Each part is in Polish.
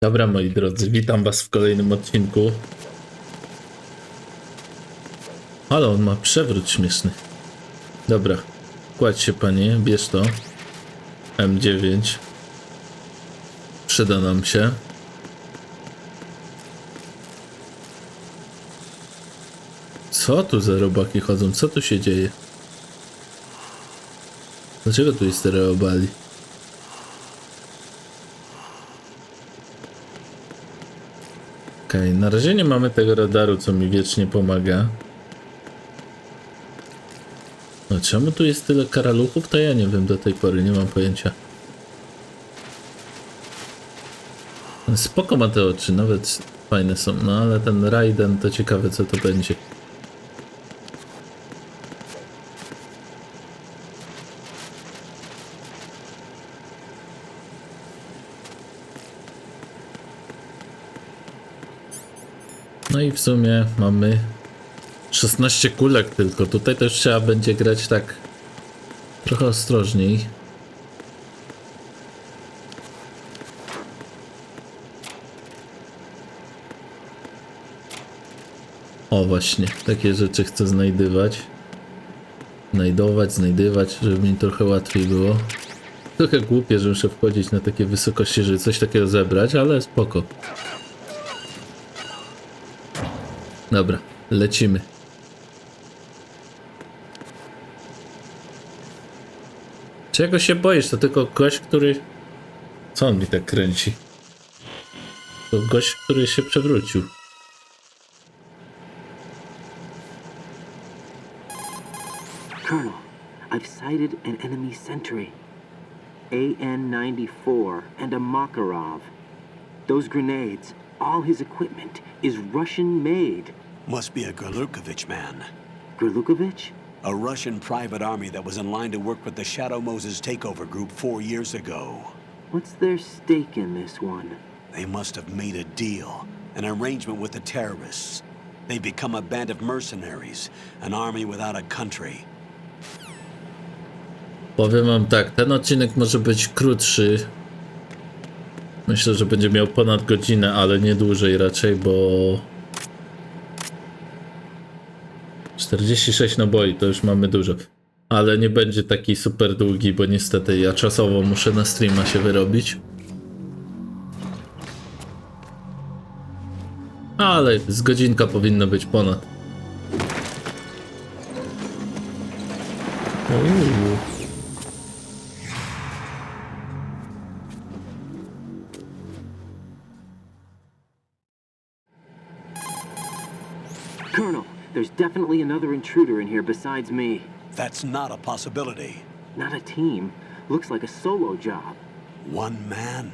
Dobra, moi drodzy, witam was w kolejnym odcinku. Ale on ma przewrót śmieszny. Dobra, kładź się panie, bierz to. M9. Przyda nam się. Co tu za robaki chodzą? Co tu się dzieje? Dlaczego tu jest tyle obali? Okej, na razie nie mamy tego radaru, co mi wiecznie pomaga. No czemu tu jest tyle karaluchów? To ja nie wiem do tej pory, nie mam pojęcia. Spoko ma te oczy, nawet fajne są, no ale ten Raiden to ciekawe co to będzie. No i w sumie mamy 16 kulek tylko. Tutaj też trzeba będzie grać tak trochę ostrożniej. O właśnie, takie rzeczy chcę znajdywać. Znajdywać, żeby mi trochę łatwiej było. Trochę głupie, że muszę wchodzić na takie wysokości, żeby coś takiego zebrać, ale spoko. Dobra, lecimy. Czego się boisz? To tylko gość, który... Co on mi tak kręci? To gość, który się przewrócił. Colonel, I've sighted an enemy sentry. AN-94 and a Makarov. Those grenades, all his equipment, is Russian-made. Must be a Gorlukovich man. Gorlukovich? A Russian private army that was in line to work with the Shadow Moses takeover group 4 years ago. What's their stake in this one? They must have made a deal, an arrangement with the terrorists. They've become a band of mercenaries, an army without a country. Powiem wam tak, ten odcinek może być krótszy. Myślę, że będzie miał ponad godzinę, ale nie dłużej raczej, bo... 46 naboi, to już mamy dużo. Ale nie będzie taki super długi, bo niestety ja czasowo muszę na streama się wyrobić. Ale z godzinka powinno być ponad. Colonel, there's definitely another intruder in here besides me. That's not a possibility. Not a team. Looks like a solo job. One man.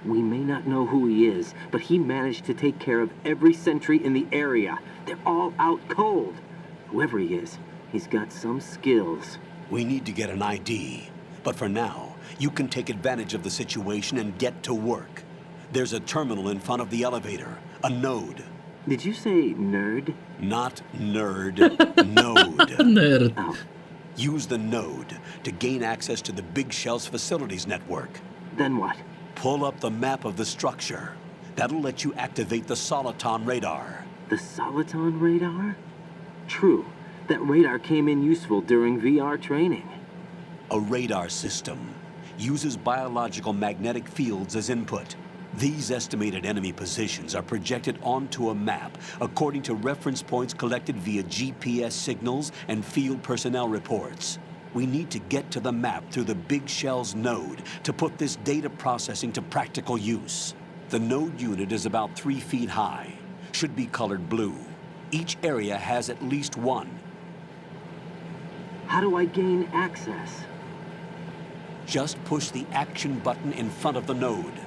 We may not know who he is, but he managed to take care of every sentry in the area. They're all out cold. Whoever he is, he's got some skills. We need to get an ID. But for now, you can take advantage of the situation and get to work. There's a terminal in front of the elevator, a node. Did you say nerd? Not nerd, node. Nerd. Oh, Use the node to gain access to the Big Shell's facilities network. then what? Pull up the map of the structure. That'll let you activate the Soliton radar. The Soliton radar? True. That radar came in useful during VR training. A radar system uses biological magnetic fields as input. These estimated enemy positions are projected onto a map according to reference points collected via GPS signals and field personnel reports. We need to get to the map through the Big Shell's node to put this data processing to practical use. The node unit is about 3 feet high, should be colored blue. Each area has at least one. How do I gain access? Just push the action button in front of the node.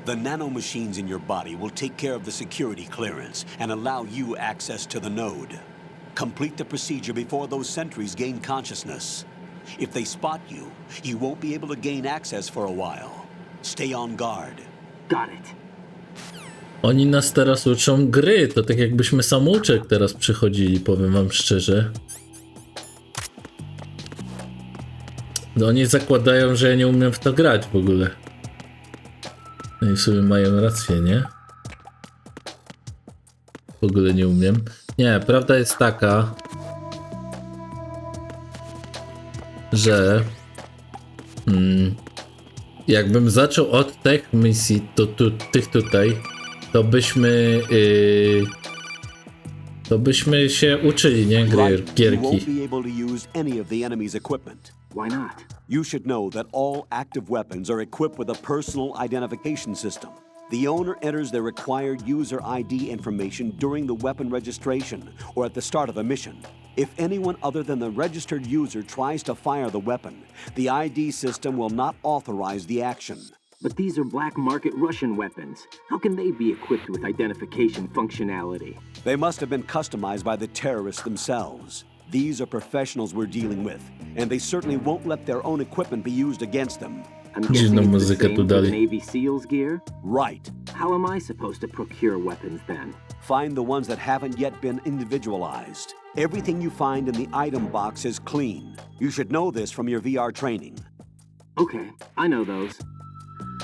The nanomachines in your body will take care of the security clearance and allow you access to the node. Complete the procedure before those sentries gain consciousness. If they spot you, you won't be able to gain access for a while. Stay on guard. Got it. Oni nas teraz uczą gry, to tak jakbyśmy samouczek teraz przychodzili, powiem wam szczerze. No oni zakładają, że ja nie umiem w to grać w ogóle. No i w sumie mają rację, nie? W ogóle nie umiem. Nie, prawda jest taka, że jakbym zaczął od tych misji, tych tutaj, to byśmy się uczyli, nie? You Gierki. won't be able to use any of the enemy's equipment. Why not? You should know that all active weapons are equipped with a personal identification system. The owner enters their required user ID information during the weapon registration or at the start of a mission. If anyone other than the registered user tries to fire the weapon, the ID system will not authorize the action. But these are black market Russian weapons. How can they be equipped with identification functionality? They must have been customized by the terrorists themselves. These are professionals we're dealing with, and they certainly won't let their own equipment be used against them. I'm guessing Dziwną it's the muzykę same tu for the dali. Navy SEALs gear? Right. How am I supposed to procure weapons then? Find the ones that haven't yet been individualized. Everything you find in the item box is clean. You should know this from your VR training. Okay, I know those.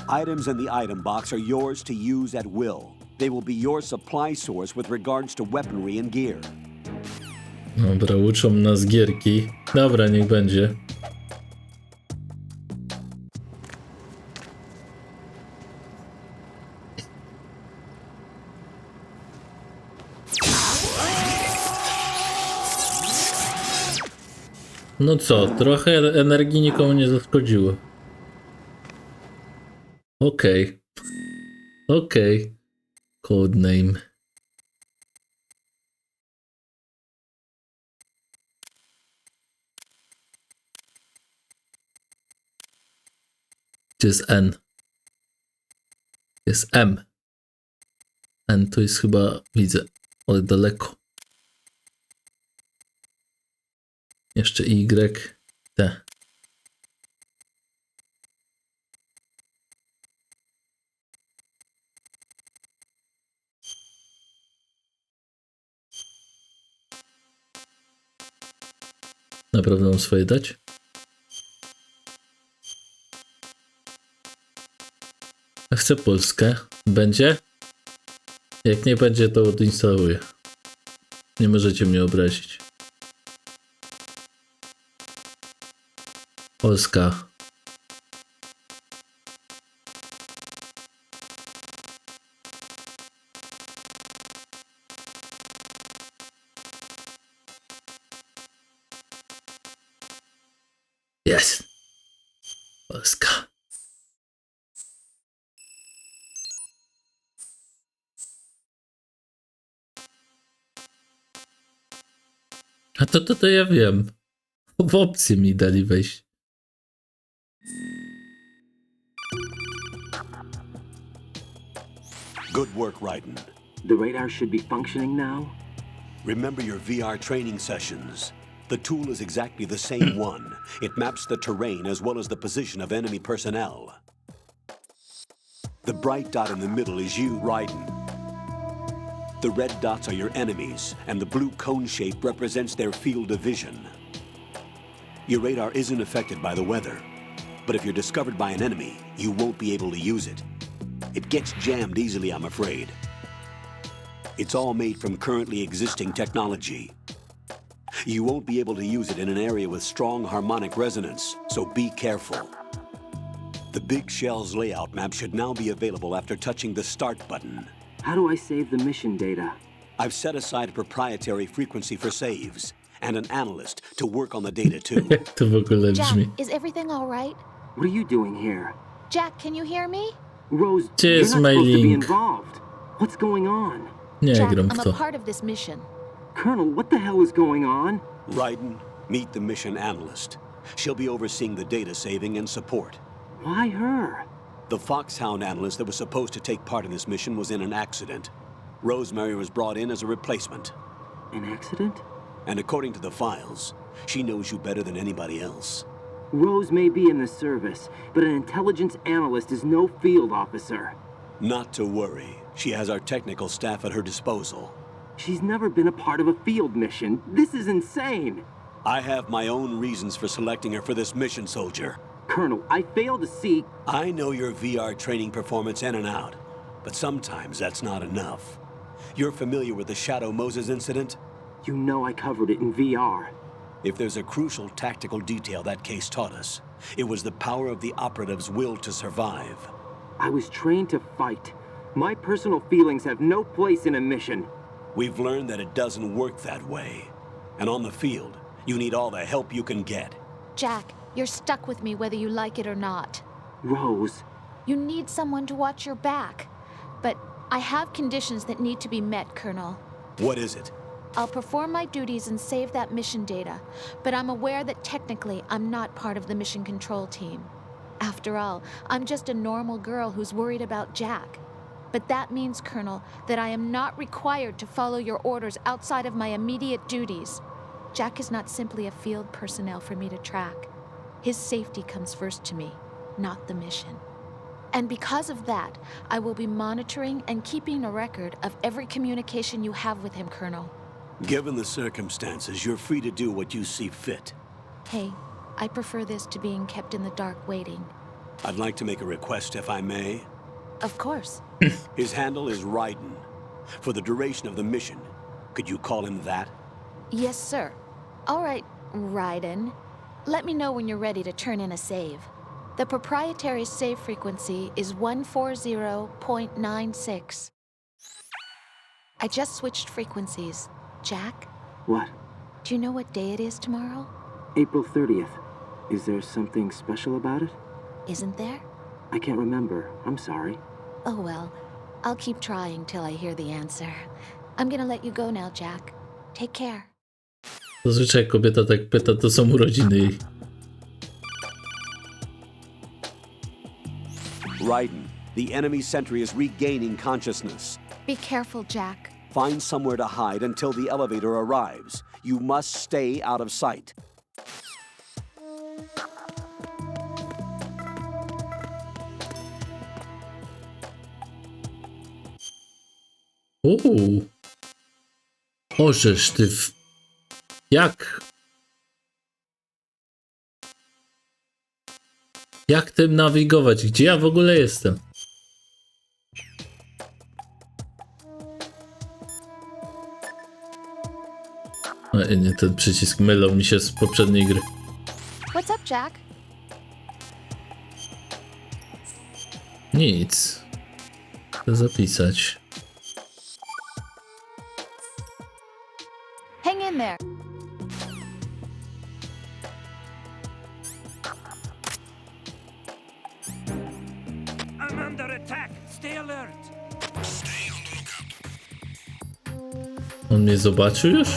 Items in the item box are yours to use at will. They will be your supply source with regards to weaponry and gear. Dobra, uczą nas gierki. Dobra, niech będzie. No co, trochę energii nikomu nie zaszkodziło. Okej. Okej. Codename. Gdzie jest N? Jest M. N to jest chyba, widzę, ale daleko. Jeszcze Y, T. Naprawdę mam swoje dać? A chcę Polskę. Będzie? Jak nie będzie, to odinstaluję. Nie możecie mnie obrazić. Polska. Jest. Polska. A to ja wiem. W opcję mi dali wejść. Good work, Raiden. The radar should be functioning now? Remember your VR training sessions. The tool is exactly the same one. It maps the terrain as well as the position of enemy personnel. The bright dot in the middle is you, Raiden. The red dots are your enemies, and the blue cone shape represents their field of vision. Your radar isn't affected by the weather, but if you're discovered by an enemy, you won't be able to use it. It gets jammed easily, I'm afraid. It's all made from currently existing technology. You won't be able to use it in an area with strong harmonic resonance, so be careful. The Big Shell's layout map should now be available after touching the Start button. How do I save the mission data? I've set aside a proprietary frequency for saves, and an analyst to work on the data too. Jak to w ogóle Jack, brzmi? is everything all right? What are you doing here? Jack, can you hear me? Rose, Gdzie you're jest not my supposed to be link? involved. What's going on? Nie Jack, gram w I'm a to. part of this mission. Colonel, what the hell is going on? Raiden, meet the mission analyst. She'll be overseeing the data saving and support. Why her? The Foxhound analyst that was supposed to take part in this mission was in an accident. Rosemary was brought in as a replacement. An accident? And according to the files, she knows you better than anybody else. Rose may be in the service, but an intelligence analyst is no field officer. Not to worry. She has our technical staff at her disposal. She's never been a part of a field mission. This is insane. I have my own reasons for selecting her for this mission, soldier. Colonel, I fail to see... I know your VR training performance in and out, but sometimes that's not enough. You're familiar with the Shadow Moses incident? You know I covered it in VR. If there's a crucial tactical detail that case taught us, it was the power of the operative's will to survive. I was trained to fight. My personal feelings have no place in a mission. We've learned that it doesn't work that way. And on the field, you need all the help you can get. Jack, you're stuck with me whether you like it or not. Rose, You need someone to watch your back. But I have conditions that need to be met, Colonel. What is it? I'll perform my duties and save that mission data, but I'm aware that technically I'm not part of the mission control team. After all, I'm just a normal girl who's worried about Jack. But that means, Colonel, that I am not required to follow your orders outside of my immediate duties. Jack is not simply a field personnel for me to track. His safety comes first to me, not the mission. And because of that, I will be monitoring and keeping a record of every communication you have with him, Colonel. Given the circumstances, you're free to do what you see fit. Hey, I prefer this to being kept in the dark waiting. I'd like to make a request, if I may. Of course. His handle is Raiden. For the duration of the mission, could you call him that? Yes, sir. All right, Raiden. Let me know when you're ready to turn in a save. The proprietary save frequency is 140.96. I just switched frequencies. Jack, what? do you know what day it is tomorrow? April 30th. Is there something special about it? Isn't there? I can't remember. I'm sorry. Oh well, I'll keep trying till I hear the answer. I'm gonna let you go now, Jack. Take care. Zazwyczaj jak kobieta tak pyta, to są urodziny jej. Raiden, the enemy sentry is regaining consciousness. Be careful, Jack. Find somewhere to hide until the elevator arrives. You must stay out of sight. Ożeż ty w... Jak? Jak tym nawigować? Gdzie ja w ogóle jestem? Nie, ten przycisk mylał mi się z poprzedniej gry. What's up, Jack? Nic. Chcę zapisać. Hang in there. I'm under attack. Stay alert. On mnie zobaczył już?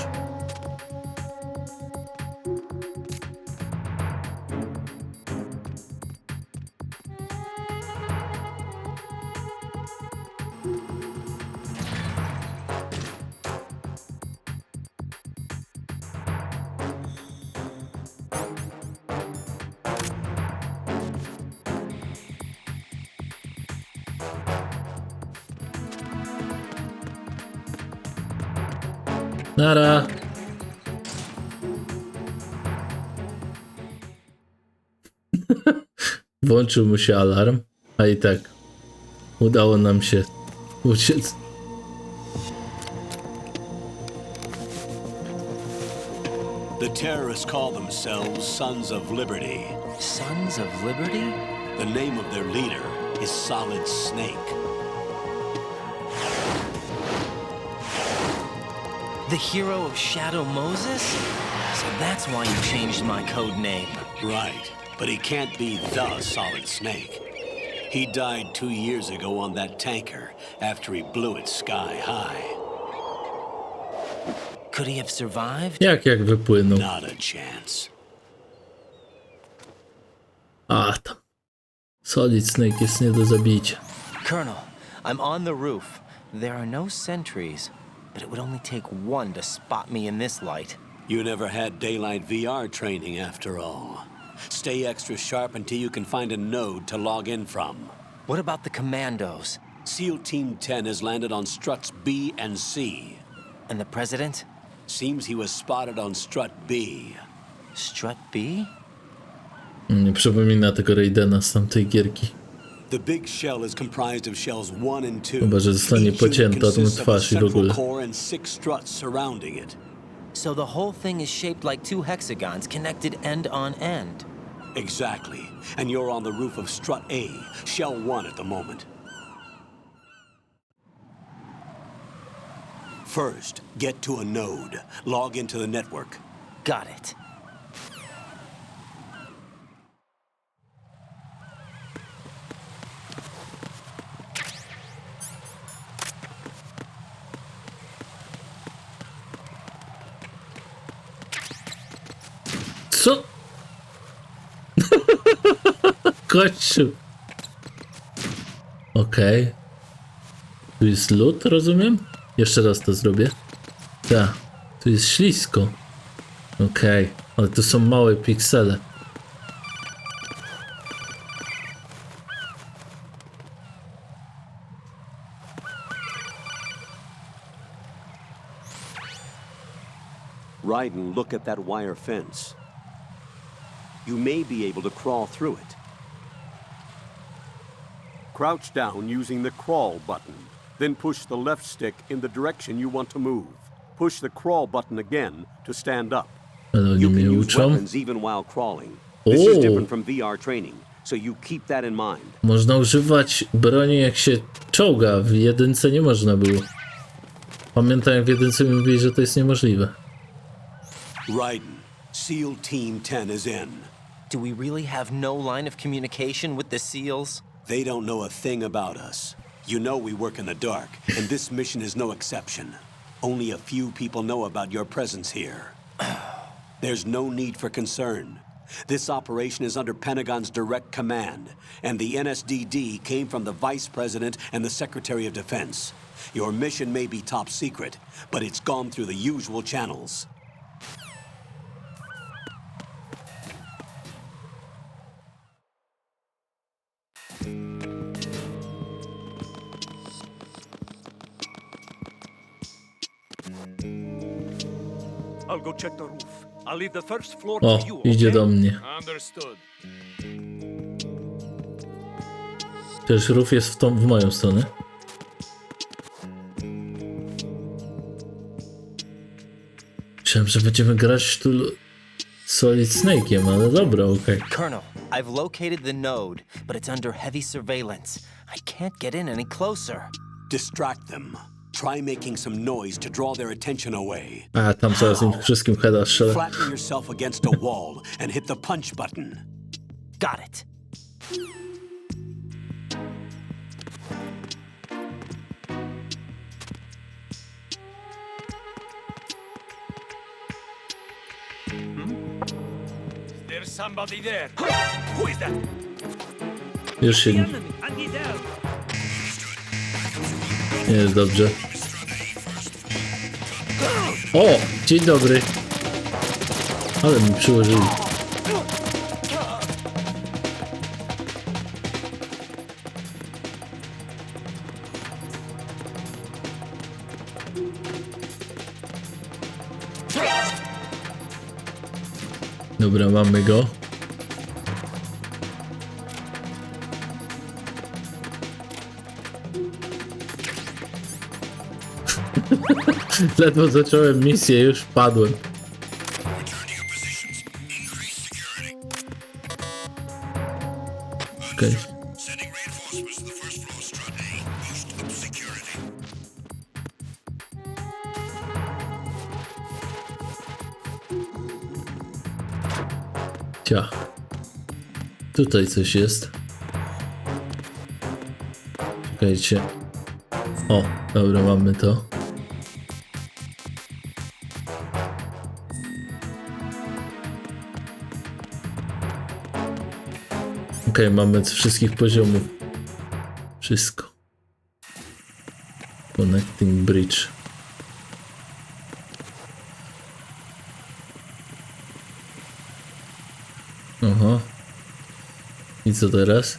Nara. Włączył mu się alarm, a i tak udało nam się uciec. The terrorists call themselves Sons of Liberty. Sons of Liberty? The name of their leader is Solid Snake. The hero of Shadow Moses? So that's why you changed my code name. Right, but he can't be the Solid Snake. He died 2 years ago on that tanker after he blew it sky high. Could he have survived? Jak wypłynął? Not a chance. A tam. Solid Snake jest nie do zabicia. Colonel, I'm on the roof. There are no sentries, but it would only take one to spot me in this light. You never had daylight VR training after all. Stay extra sharp until you can find a node to log in from. What about the commandos? SEAL Team 10 has landed on struts B and C. And the president? Seems he was spotted on strut B. Strut B? Nie przypomina tego Raidena z tamtej gierki. The big shell is comprised of shells 1 and 2. Chyba, że zostanie Each unit pocięta tą consists of a twarz i w ogóle. central core and 6 struts surrounding it. So the whole thing is shaped like two hexagons connected end on end. Exactly. And you're on the roof of strut A, shell 1 at the moment. First, get to a node. Log into the network. Got it. Co? Kościół. Okej. Tu jest lód, rozumiem? Jeszcze raz to zrobię. Tak. Tu jest ślisko. Okej. Ale to są małe piksele. Raiden, look at that wire fence. You may be able to crawl through it. Crouch down using the crawl button. Then push the left stick in the direction you want to move. Push the crawl button again to stand up. Ale oni You can mnie use uczą. weapons even while crawling. This is Oh. different from VR training, so you keep that in mind. Można używać broni jak się czołga. W jedynce nie można było. Pamiętam, jak w jedynce mi mówili, że to jest niemożliwe. Raiden, SEAL Team 10 is in. Do we really have no line of communication with the SEALs? They don't know a thing about us. You know we work in the dark, and this mission is no exception. Only a few people know about your presence here. There's no need for concern. This operation is under Pentagon's direct command, and the NSDD came from the Vice President and the Secretary of Defense. Your mission may be top secret, but it's gone through the usual channels. I'll go check the roof. I'll leave the first floor O, to you, idzie okay? do mnie. Understood. Też rów jest w moją stronę. Myślałem, że będziemy grać tu Solid Snake'iem, ale dobra, okej. Colonel, I've located the node, but it's under heavy surveillance. I can't get in any closer. Distract them. Try making some noise to draw their attention away. A, tam zaraz im wszystkim heada strzelę. Flatten yourself against a wall and hit the punch button. Got it. There's somebody there. Who is that? Już się Enemy. I need help. nie jest dobrze. O! Dzień dobry. Ale mi przyłożyli. Dobra, mamy go. Ledwo zacząłem misję, już padłem. Okej. Cia. Tutaj coś jest. Czekajcie. O, dobra, mamy to. Okej, mamy z wszystkich poziomów. Wszystko. Connecting bridge. Aha. I co teraz?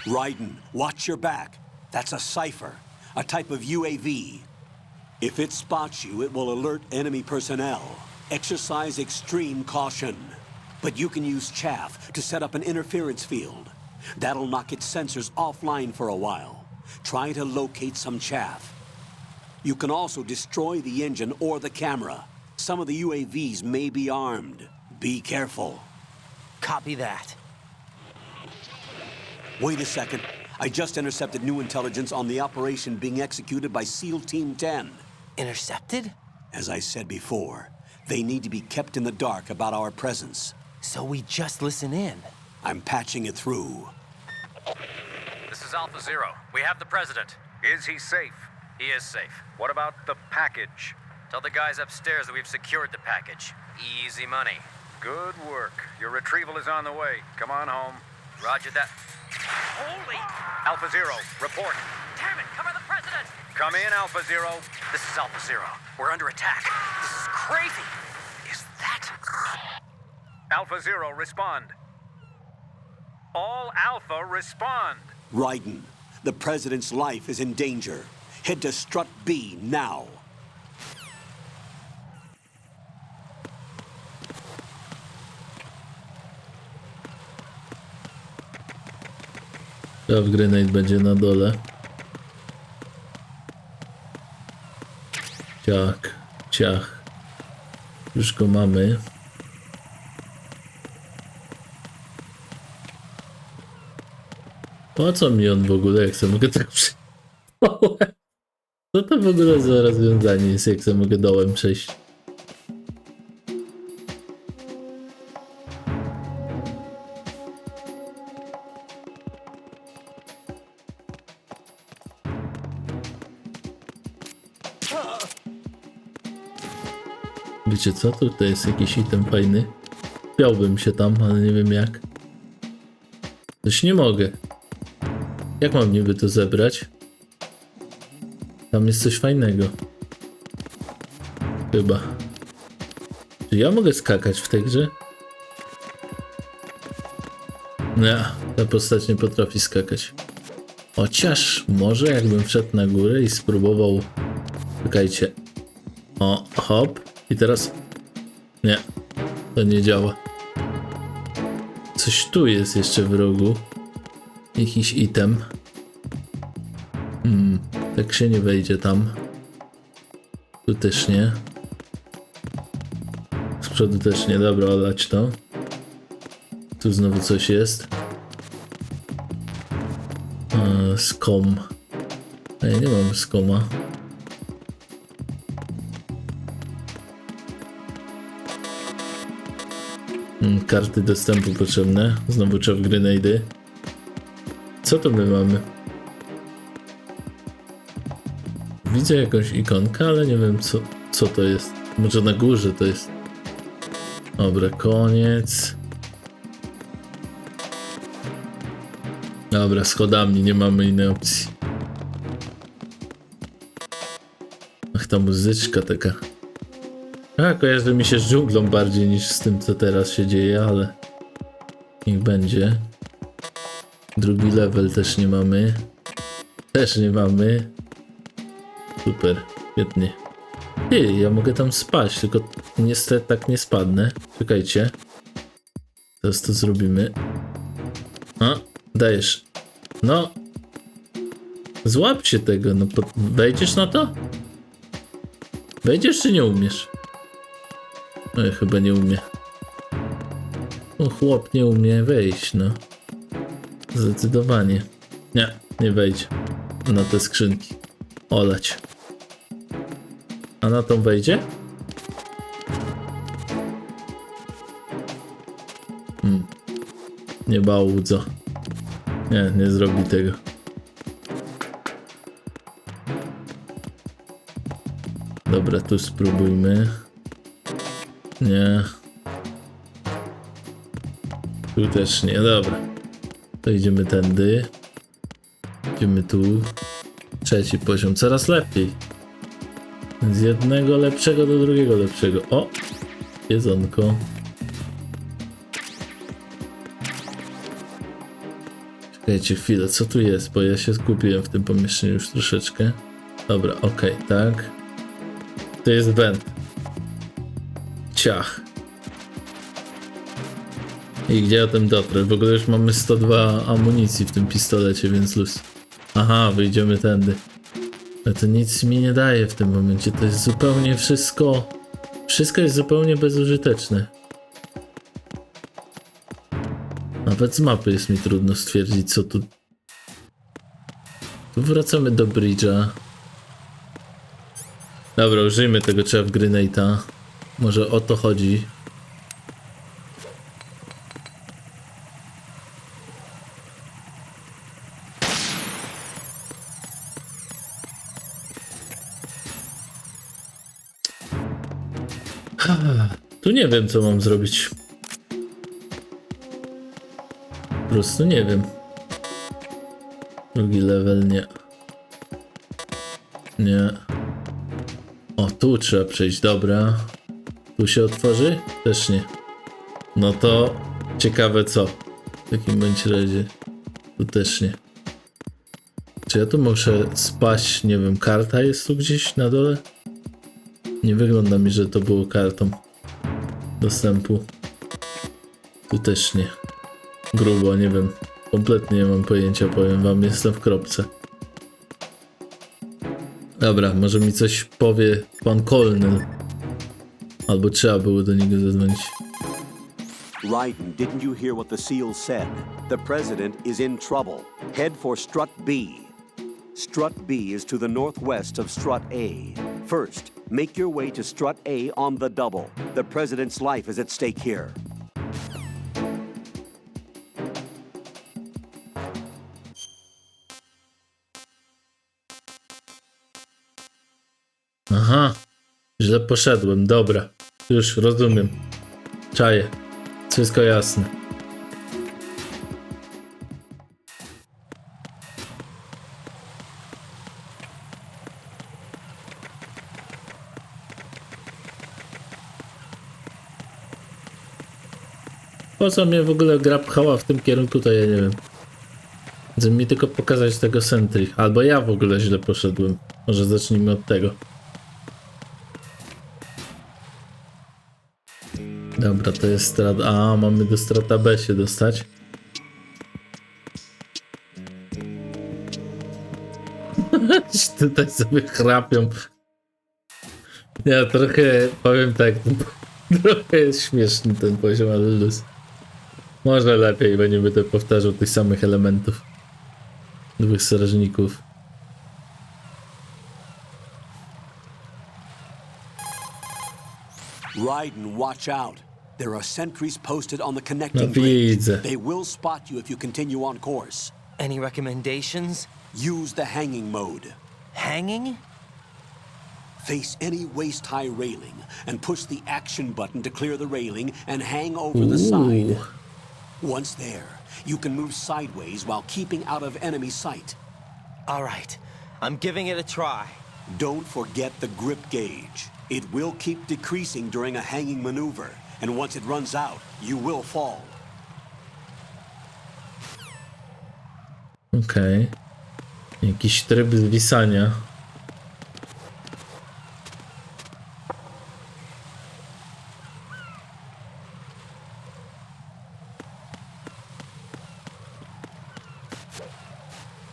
Raiden, watch your back. That's a cipher, a type of UAV. If it spots you, it will alert enemy personnel. Exercise extreme caution. But you can use chaff to set up an interference field. That'll knock its sensors offline for a while. Try to locate some chaff. You can also destroy the engine or the camera. Some of the UAVs may be armed. Be careful. Copy that. Wait a second. I just intercepted new intelligence on the operation being executed by SEAL Team 10. Intercepted? As I said before, they need to be kept in the dark about our presence. So we just listen in. I'm patching it through. This is Alpha Zero. We have the president. Is he safe? He is safe. What about the package? Tell the guys upstairs that we've secured the package. Easy money. Good work. Your retrieval is on the way. Come on home. Roger that. Holy! Alpha Zero, report. Damn it, cover the president! Come in, Alpha Zero. This is Alpha Zero. We're under attack. This is crazy. Is that... Alpha Zero, respond. All Alpha, respond. Raiden, the president's life is in danger. Head to Strut B now. Grenade będzie na dole. Ciach, ciach. Już go mamy. Po co mi on w ogóle, jak sobie mogę tak przejść? Co to w ogóle za rozwiązanie jest, jak sobie mogę dołem przejść? Wiecie co? Tutaj jest jakiś item fajny. Wpiąłbym się tam, ale nie wiem jak. Coś nie mogę. Jak mam niby to zebrać? Tam jest coś fajnego. Chyba. Czy ja mogę skakać w tej grze? Nie, ta postać nie potrafi skakać. Chociaż może jakbym wszedł na górę i spróbował... Czekajcie. O, hop. I teraz... Nie, to nie działa. Coś tu jest jeszcze w rogu. Jakiś item. Tak się nie wejdzie tam. Tu też nie. Z przodu też nie. Dobra, olać to. Tu znowu coś jest. Skom. A ja nie mam skoma. Karty dostępu potrzebne. Znowu trzeba grenady. Co to my mamy? Widzę jakąś ikonkę, ale nie wiem co to jest. Może na górze to jest. Dobra, koniec. Dobra, schodami, nie mamy innej opcji. Ach, ta muzyczka taka. Kojarzy mi się z dżunglą bardziej niż z tym, co teraz się dzieje, ale niech będzie. Drugi level też nie mamy. Też nie mamy. Super, świetnie. Ja mogę tam spać, tylko niestety tak nie spadnę. Czekajcie. Teraz to zrobimy. Dajesz. No. Złapcie tego, no wejdziesz na to? Wejdziesz czy nie umiesz? No ja chyba nie umie. No chłop nie umie wejść, no. Zdecydowanie. Nie wejdzie. Na te skrzynki. Olać. A na tą wejdzie? Nie bałudzo. Nie zrobi tego. Dobra, tu spróbujmy. Nie. Tu też nie, dobra. To idziemy tędy. Idziemy tu. Trzeci poziom, coraz lepiej. Z jednego lepszego do drugiego lepszego. O! Jedzonko. Czekajcie chwilę, co tu jest? Bo ja się zgubiłem w tym pomieszczeniu już troszeczkę. Dobra, okej, tak. To jest węd. Ciach. I gdzie ja tym dotrę? W ogóle już mamy 102 amunicji w tym pistolecie, więc luz. Aha, wyjdziemy tędy. Ale to nic mi nie daje w tym momencie. To jest zupełnie wszystko... Wszystko jest zupełnie bezużyteczne. Nawet z mapy jest mi trudno stwierdzić, co tu... Tu wracamy do bridge'a. Dobra, użyjmy tego Chaff Grenade'a. Może o to chodzi. Tu nie wiem, co mam zrobić. Po prostu nie wiem. Drugi level nie. Nie. O, tu trzeba przejść, dobra. Tu się otworzy? Też nie. No to ciekawe co. W takim bądź razie. Tu też nie. Czy ja tu muszę spaść? Nie wiem, karta jest tu gdzieś na dole? Nie wygląda mi, że to było kartą dostępu. Tu też nie. Grubo, nie wiem. Kompletnie nie mam pojęcia, powiem wam, jestem w kropce. Dobra, może mi coś powie pan Colonel. Albo trzeba było do niego zadzwonić. Raiden, didn't you hear what the seal said? The president is in trouble. Head for Strut B. Strut B is to the northwest of Strut A. First, make your way to Strut A on the double. The president's life is at stake here. Aha, źle poszedłem, dobra. Już rozumiem. Czaję. Wszystko jasne. Po co mnie w ogóle gra pchała w tym kierunku, to ja nie wiem. Chcę mi tylko pokazać tego sentry. Albo ja w ogóle źle poszedłem. Może zacznijmy od tego. Dobra, to jest strata... A, mamy do strata B się dostać. Tutaj sobie chrapią. Ja trochę, powiem tak, trochę jest śmieszny ten poziom, ale luz. Może lepiej, bo nie będę powtarzał tych samych elementów. Dwóch strażników. Raiden, watch out. There are sentries posted on the No connecting bridge. widzę. They will spot you if you continue on course. Any recommendations? Use the hanging mode. Hanging? Face any waist-high railing and push the action button to clear the railing and hang over the side. Once there, you can move sideways while keeping out of enemy sight. All right, I'm giving it a try. Don't forget the grip gauge. It will keep decreasing during a hanging maneuver, and once it runs out, you will fall. Okej. Jakiś tryb zwisania.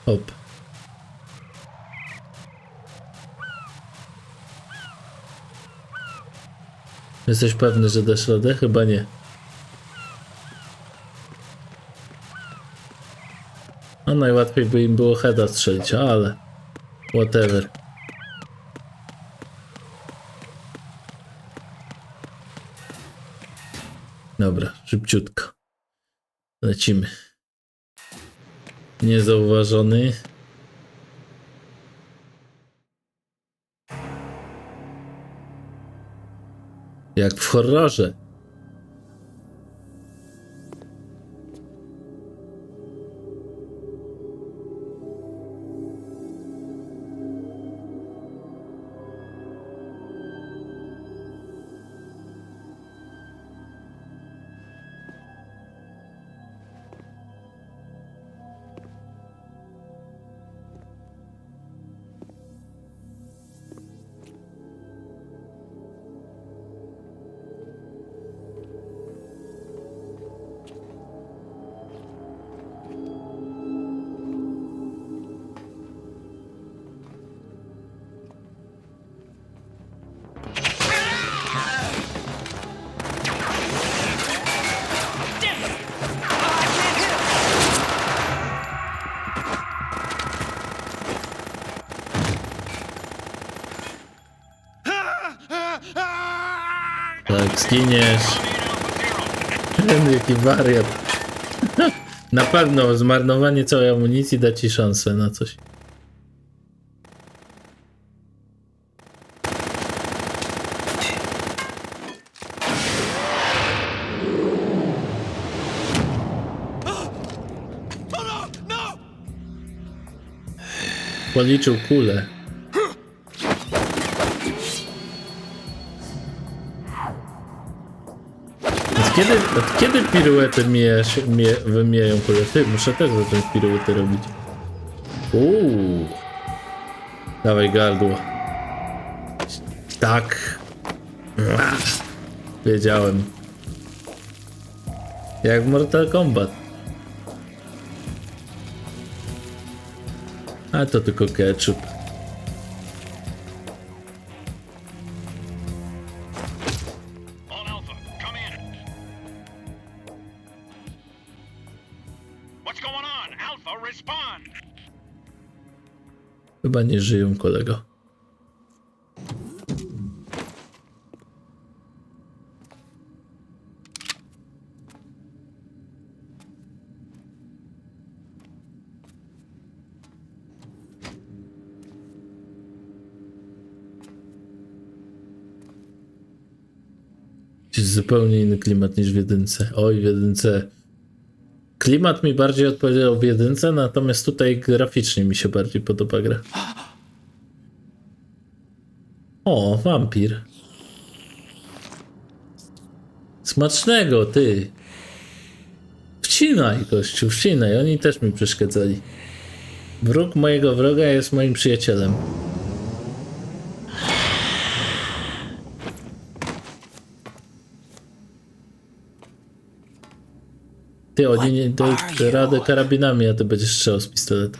Hop. Jesteś pewny, że dasz radę? Chyba nie. A najłatwiej by im było heada strzelić, ale... Whatever. Dobra, szybciutko. Lecimy. Niezauważony. Jak w horrorze. Tak, zginiesz. Jaki wariat. Na pewno zmarnowanie całej amunicji da ci szansę na coś. Policzył kulę. Od kiedy piruety wymijają kulę? Ty, muszę też zacząć piruety robić. Dawaj gardło. Tak. Wiedziałem. Jak w Mortal Kombat. A to tylko ketchup. All Alpha, come in. What's going on? Alpha, respond. Chyba nie żyją, kolego. Jest zupełnie inny klimat niż w jedynce. Oj, w jedynce. Klimat mi bardziej odpowiadał w jedynce, natomiast tutaj graficznie mi się bardziej podoba gra. O, wampir. Smacznego, ty. Wcinaj, gościu, wcinaj. Oni też mi przeszkadzali. Wróg mojego wroga jest moim przyjacielem. Ty, oni nie dają radę karabinami, a ty będziesz strzelał z pistoletu.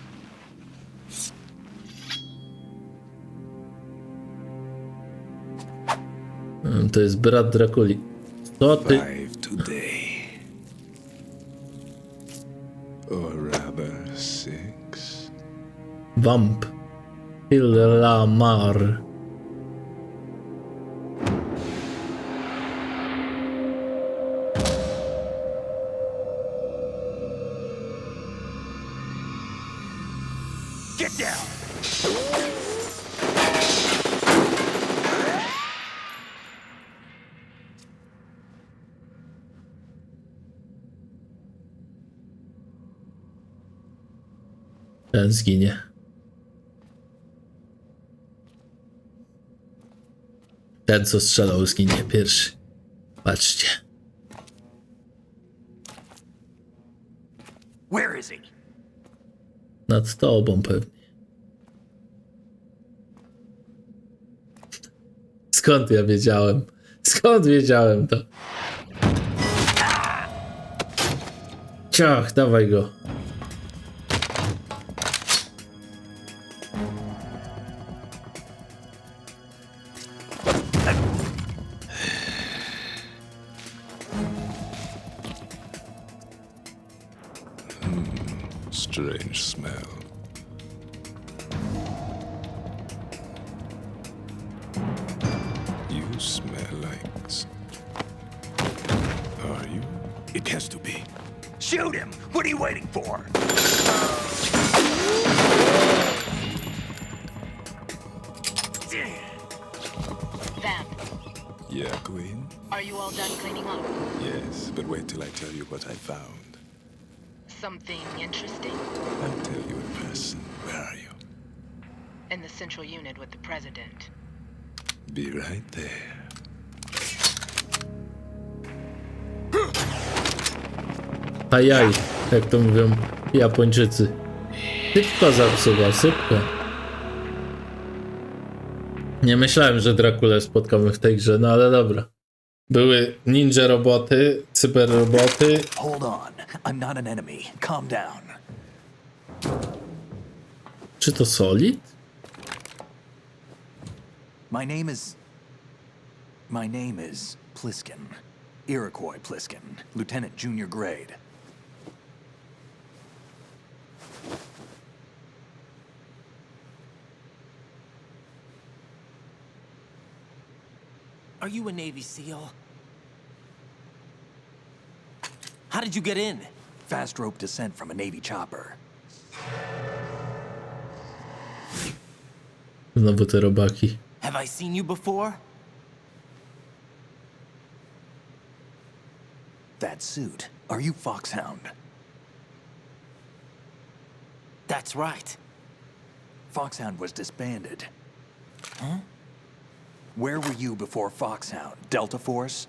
To jest brat Drakuli. Co ty? Vamp. Hillamar. Get down. Ten zginie. Ten, co strzelał, zginie pierwszy. Patrzcie. Where is he? Nad tobą pewnie. Skąd ja wiedziałem? Skąd wiedziałem to? Ciach, dawaj go. Strange smell. You smell like... Are you? It has to be. Shoot him! What are you waiting for? Vamp, Yeah, Queen? are you all done cleaning up? Yes, but wait till I tell you what I found. Something interesting? I'll tell you in person. Where are you? In the central unit with the president. Be right there. Ajaj, jak to mówią Japończycy. Sypko zapsuwa, sypko. Nie myślałem, że Drakulę spotkamy w tej grze, no ale dobra. Były ninja roboty, cyber roboty. Hold on. I'm not an enemy. Calm down. Czy to Solid? My name is Pliskin. Iroquois Pliskin, Lieutenant Junior Grade. Are you a Navy SEAL? did you get in? Fast rope descent from a Navy chopper. Znowu te robaki. Have I seen you before? That suit. Are you Foxhound? That's right. Foxhound was disbanded. Huh? Where were you before Foxhound? Delta Force?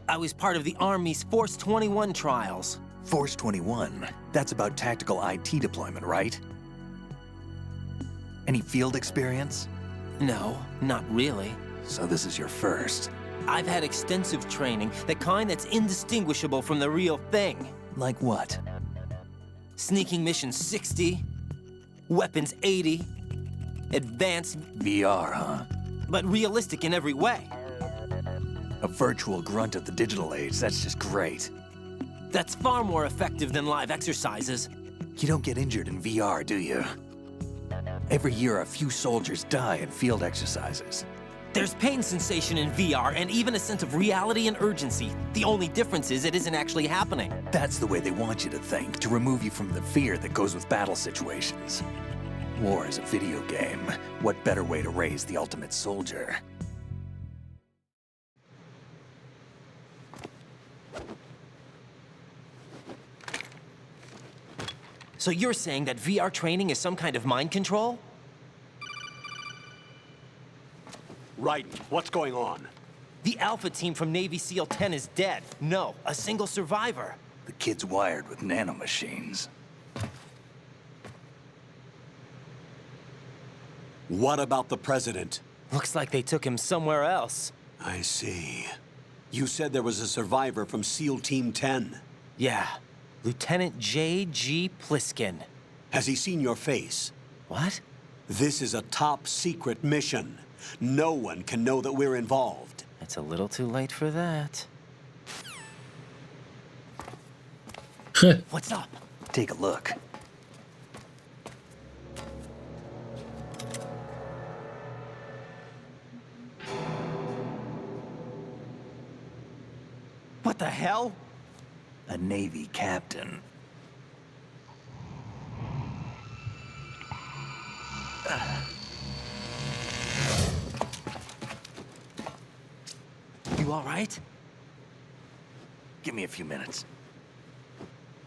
I was part of the Army's Force 21 trials. Force 21? That's about tactical IT deployment, right? Any field experience? No, not really. So this is your first. I've had extensive training, the kind that's indistinguishable from the real thing. Like what? Sneaking mission 60, weapons 80, advanced, VR, huh? but realistic in every way. A virtual grunt of the digital age, that's just great. That's far more effective than live exercises. You don't get injured in VR, do you? Every year, a few soldiers die in field exercises. There's pain sensation in VR and even a sense of reality and urgency. The only difference is it isn't actually happening. That's the way they want you to think, to remove you from the fear that goes with battle situations. War is a video game. What better way to raise the ultimate soldier? So you're saying that VR training is some kind of mind control? Raiden, what's going on? The Alpha team from Navy SEAL 10 is dead. No, a single survivor. The kid's wired with nanomachines. What about the president? Looks like they took him somewhere else. I see. You said there was a survivor from SEAL Team 10. Yeah, Lieutenant J.G. Pliskin. Has he seen your face? What? This is a top secret mission. No one can know that we're involved. It's a little too late for that. What's up? Take a look. What the hell? A Navy captain. You all right? Give me a few minutes.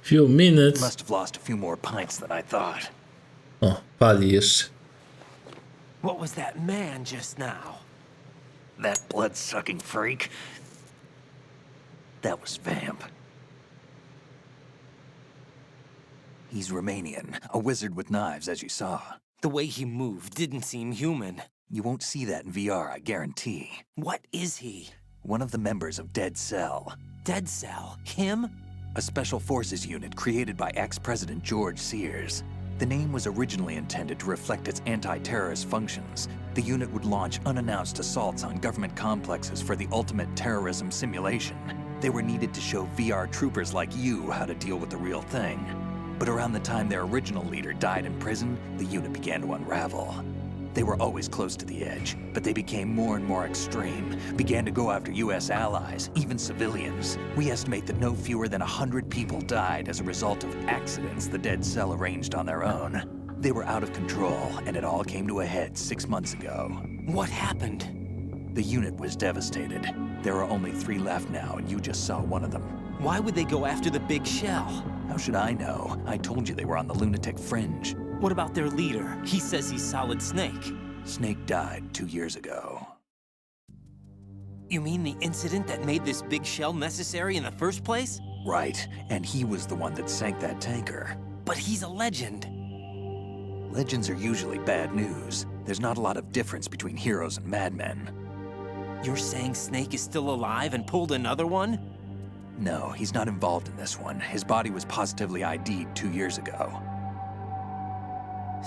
Few minutes. Must have lost a few more pints than I thought. O, pali jeszcze. What was that man just now? That blood-sucking freak? That was Vamp. He's Romanian, a wizard with knives, as you saw. The way he moved didn't seem human. You won't see that in VR, I guarantee. What is he? One of the members of Dead Cell. Dead Cell? Him? A special forces unit created by ex-President George Sears. The name was originally intended to reflect its anti-terrorist functions. The unit would launch unannounced assaults on government complexes for the ultimate terrorism simulation. They were needed to show VR troopers like you how to deal with the real thing. But around the time their original leader died in prison, the unit began to unravel. They were always close to the edge, but they became more and more extreme, began to go after US allies, even civilians. We estimate that no fewer than 100 people died as a result of accidents the Dead Cell arranged on their own. They were out of control, and it all came to a head 6 months ago. What happened? The unit was devastated. There are only 3 left now, and you just saw one of them. Why would they go after the big shell? How should I know? I told you they were on the lunatic fringe. What about their leader? He says he's Solid Snake. Snake died 2 years ago. You mean the incident that made this big shell necessary in the first place? Right, and he was the one that sank that tanker. But he's a legend. Legends are usually bad news. There's not a lot of difference between heroes and madmen. You're saying Snake is still alive and pulled another one? No, he's not involved in this one. His body was positively ID'd 2 years ago.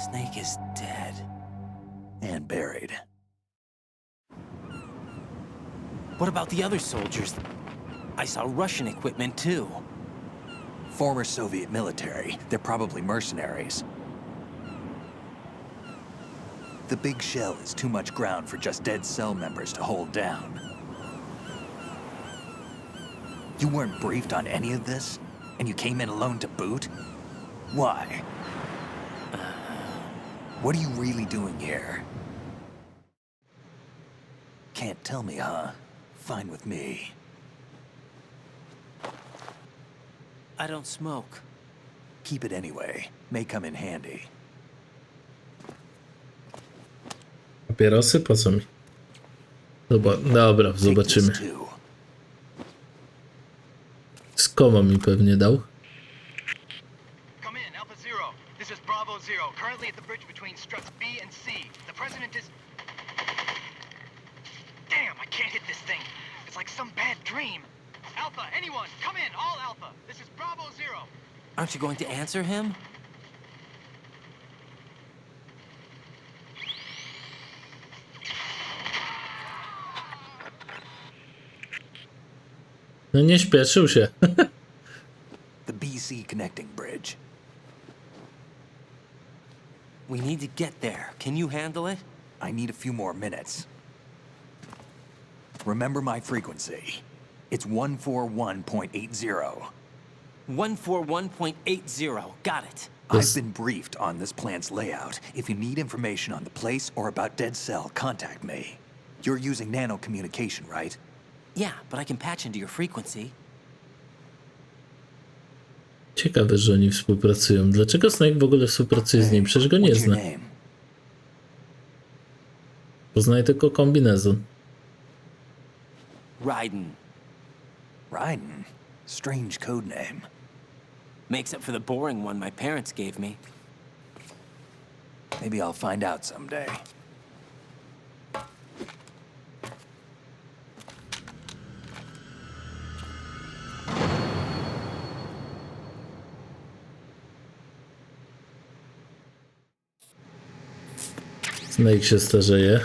Snake is dead. And buried. What about the other soldiers? I saw Russian equipment too. Former Soviet military. They're probably mercenaries. The big shell is too much ground for just Dead Cell members to hold down. You weren't briefed on any of this? And you came in alone to boot? Why? What are you really doing here? Can't tell me, huh? Fine with me. I don't smoke. Keep it anyway. May come in handy. Papierosy? Po co mi? Dobra, zobaczymy. Take this too. Skoma mi pewnie dał. Come in, Alpha Zero. This is Bravo Zero, currently at the bridge between struts B and C. The president is... Damn, I can't hit this thing. It's like some bad dream. Alpha, anyone, come in, all Alpha. This is Bravo Zero. Aren't you going to answer him? No nie śpieszył się. The BC connecting bridge. We need to get there. Can you handle it? I need a few more minutes. Remember my frequency. It's 141.80. 141.80. Got it. I've been briefed on this plant's layout. If you need information on the place or about Dead Cell, contact me. You're using nano communication, right? Yeah, but I can patch into your frequency. Ciekawe, że oni współpracują. Dlaczego Snake w ogóle współpracuje z nim? Przecież go nie What's your zna. name? Poznaje tylko kombinezon. Raiden. Raiden. Strange code name. Makes up for the boring one my parents gave me. Maybe I'll find out someday. Snake się starzeje.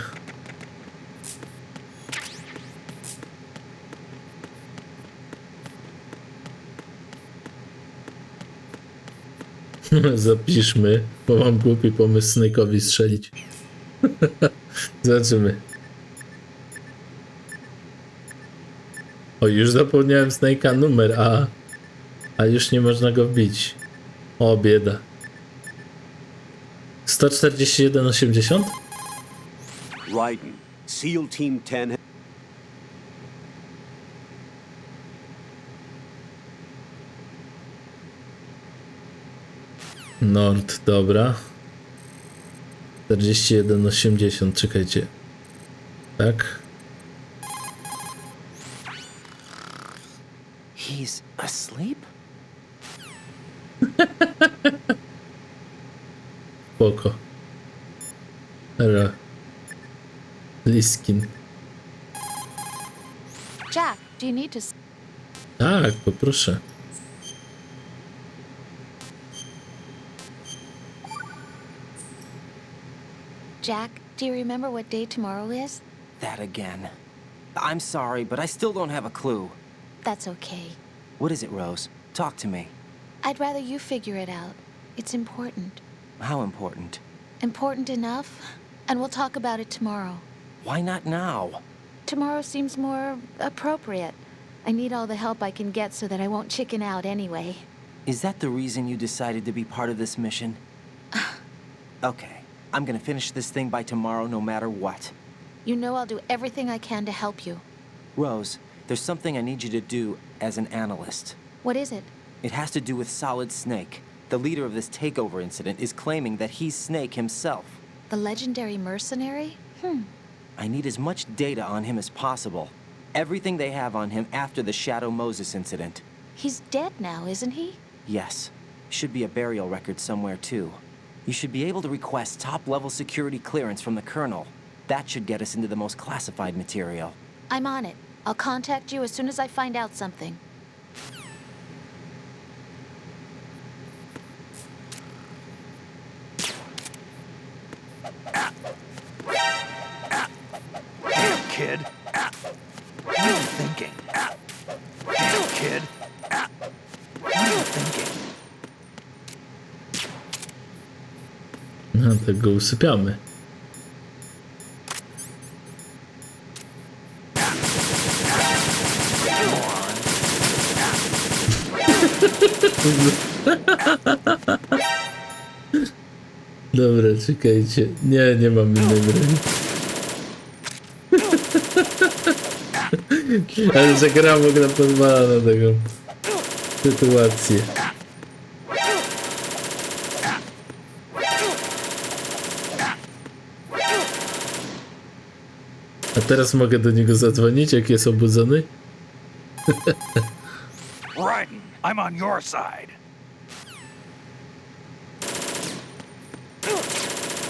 Zapiszmy, bo mam głupi pomysł Snake'owi strzelić. Zobaczymy. O, już zapomniałem Snake'a numer, a już nie można go wbić. O, bieda. 141,80? Raiden, SEAL Team 10... Nord, dobra. 41,80, czekajcie. Tak? He's asleep? Spoko. Era. Liskin. Jack, do you need to... Tak, poproszę. Jack, do you remember what day tomorrow is? That again. I'm sorry, but I still don't have a clue. That's okay. What is it, Rose? Talk to me. I'd rather you figure it out. It's important. How important? Important enough? And we'll talk about it tomorrow. Why not now? Tomorrow seems more appropriate. I need all the help I can get so that I won't chicken out anyway. Is that the reason you decided to be part of this mission? Okay. I'm gonna finish this thing by tomorrow no matter what. You know I'll do everything I can to help you. Rose, there's something I need you to do as an analyst. What is it? It has to do with Solid Snake. The leader of this takeover incident is claiming that he's Snake himself. The legendary mercenary? I need as much data on him as possible. Everything they have on him after the Shadow Moses incident. He's dead now, isn't he? Yes. Should be a burial record somewhere, too. You should be able to request top-level security clearance from the Colonel. That should get us into the most classified material. I'm on it. I'll contact you as soon as I find out something. Damn, kid. What are you thinking? Damn, kid. What are you thinking? No, tak go usypiamy. Dobra, czekajcie. Nie mam innej broni. Ale że gra w ogóle pozwala na taką sytuację. A teraz mogę do niego zadzwonić, jak jest obudzony? Raiden, I'm on your side.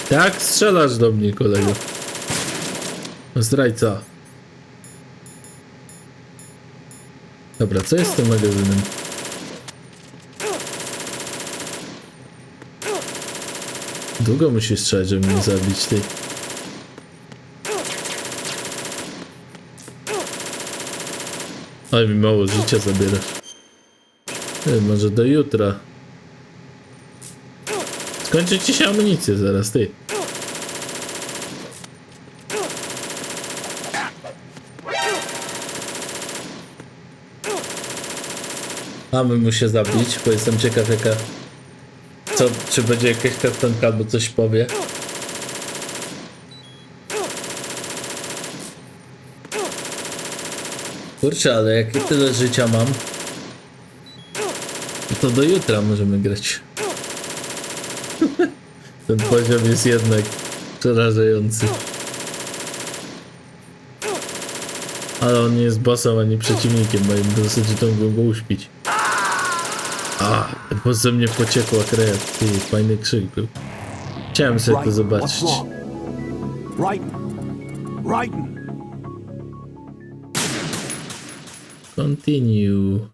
Tak, strzelasz do mnie, kolego. Zdrajca. Dobra, co jest z tym magazynem? Długo musisz strzelać, żeby mnie zabić, ty. Ale mi mało życia zabierasz. Może do jutra. Skończy ci się amunicję zaraz, ty. Mamy mu się zabić, bo jestem ciekaw jaka... czy będzie jakaś kartonka albo coś powie. Kurczę, ale jakie tyle życia mam, to do jutra możemy grać. Ten poziom jest jednak przerażający. Ale on nie jest bossem ani przeciwnikiem, bo im dosyć to mógłbym go uśpić. A, bo ze mnie pociekła krew. Ty, fajny krzyk był. Chciałem sobie to zobaczyć. Raiden! Continue.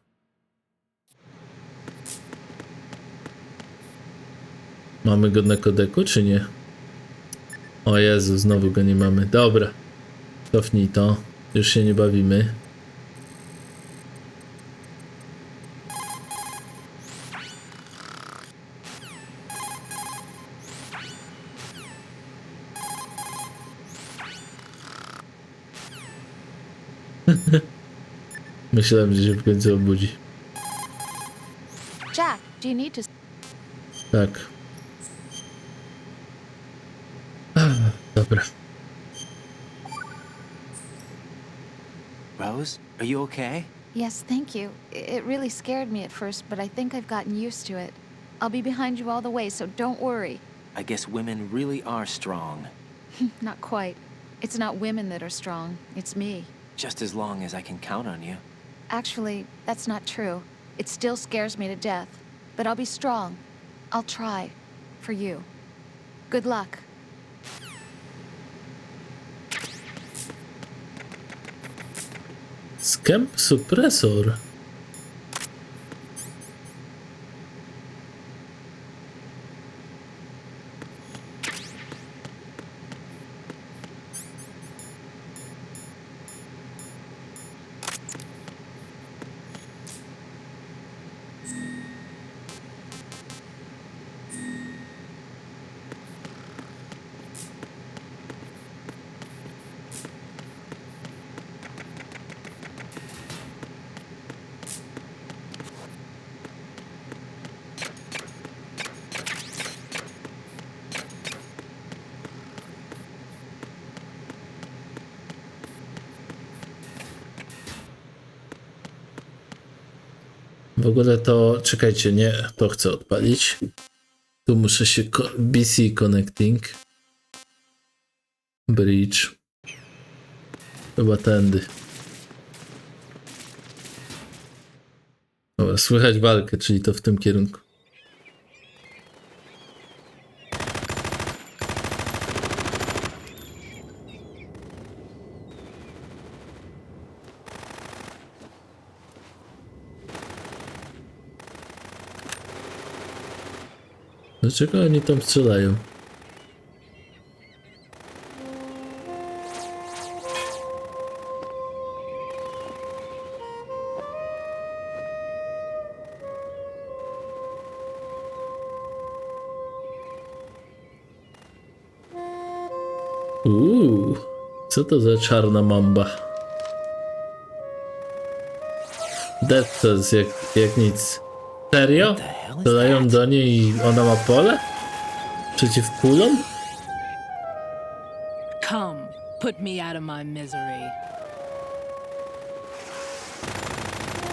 Mamy go na kodeku, czy nie? O Jezu, znowu go nie mamy. Dobra. Cofnij to. Już się nie bawimy. Myślałem, że się w końcu obudzi. Jack, do you need to... Tak. Dobra. Rose, are you okay? Yes, thank you. It really scared me at first, but I think I've gotten used to it. I'll be behind you all the way, so don't worry. I guess women really are strong. Not quite. It's not women that are strong, it's me. Just as long as I can count on you. Actually, that's not true. It still scares me to death. But I'll be strong. I'll try. For you. Good luck. Scam supresor. W ogóle to, czekajcie, nie, to chcę odpalić. Tu muszę się, BC Connecting. Bridge. Chyba tędy. Dobra, słychać walkę, czyli to w tym kierunku. Dlaczego oni tam strzelają? Co to za czarna mamba? Dead Cells jak nic. Serio? the hell is Dodają that? do niej i ona ma pole? Przeciw kulom? Come, put me out of my misery.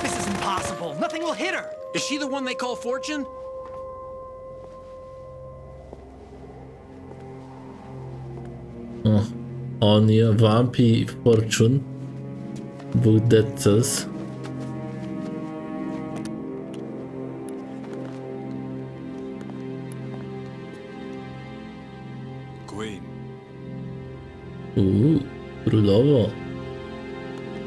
This is impossible. Nothing will hit her. Is she the one they call Fortune? O, on i Vamp i Fortune. Dwóch Dead Cells. Queen. Królowo.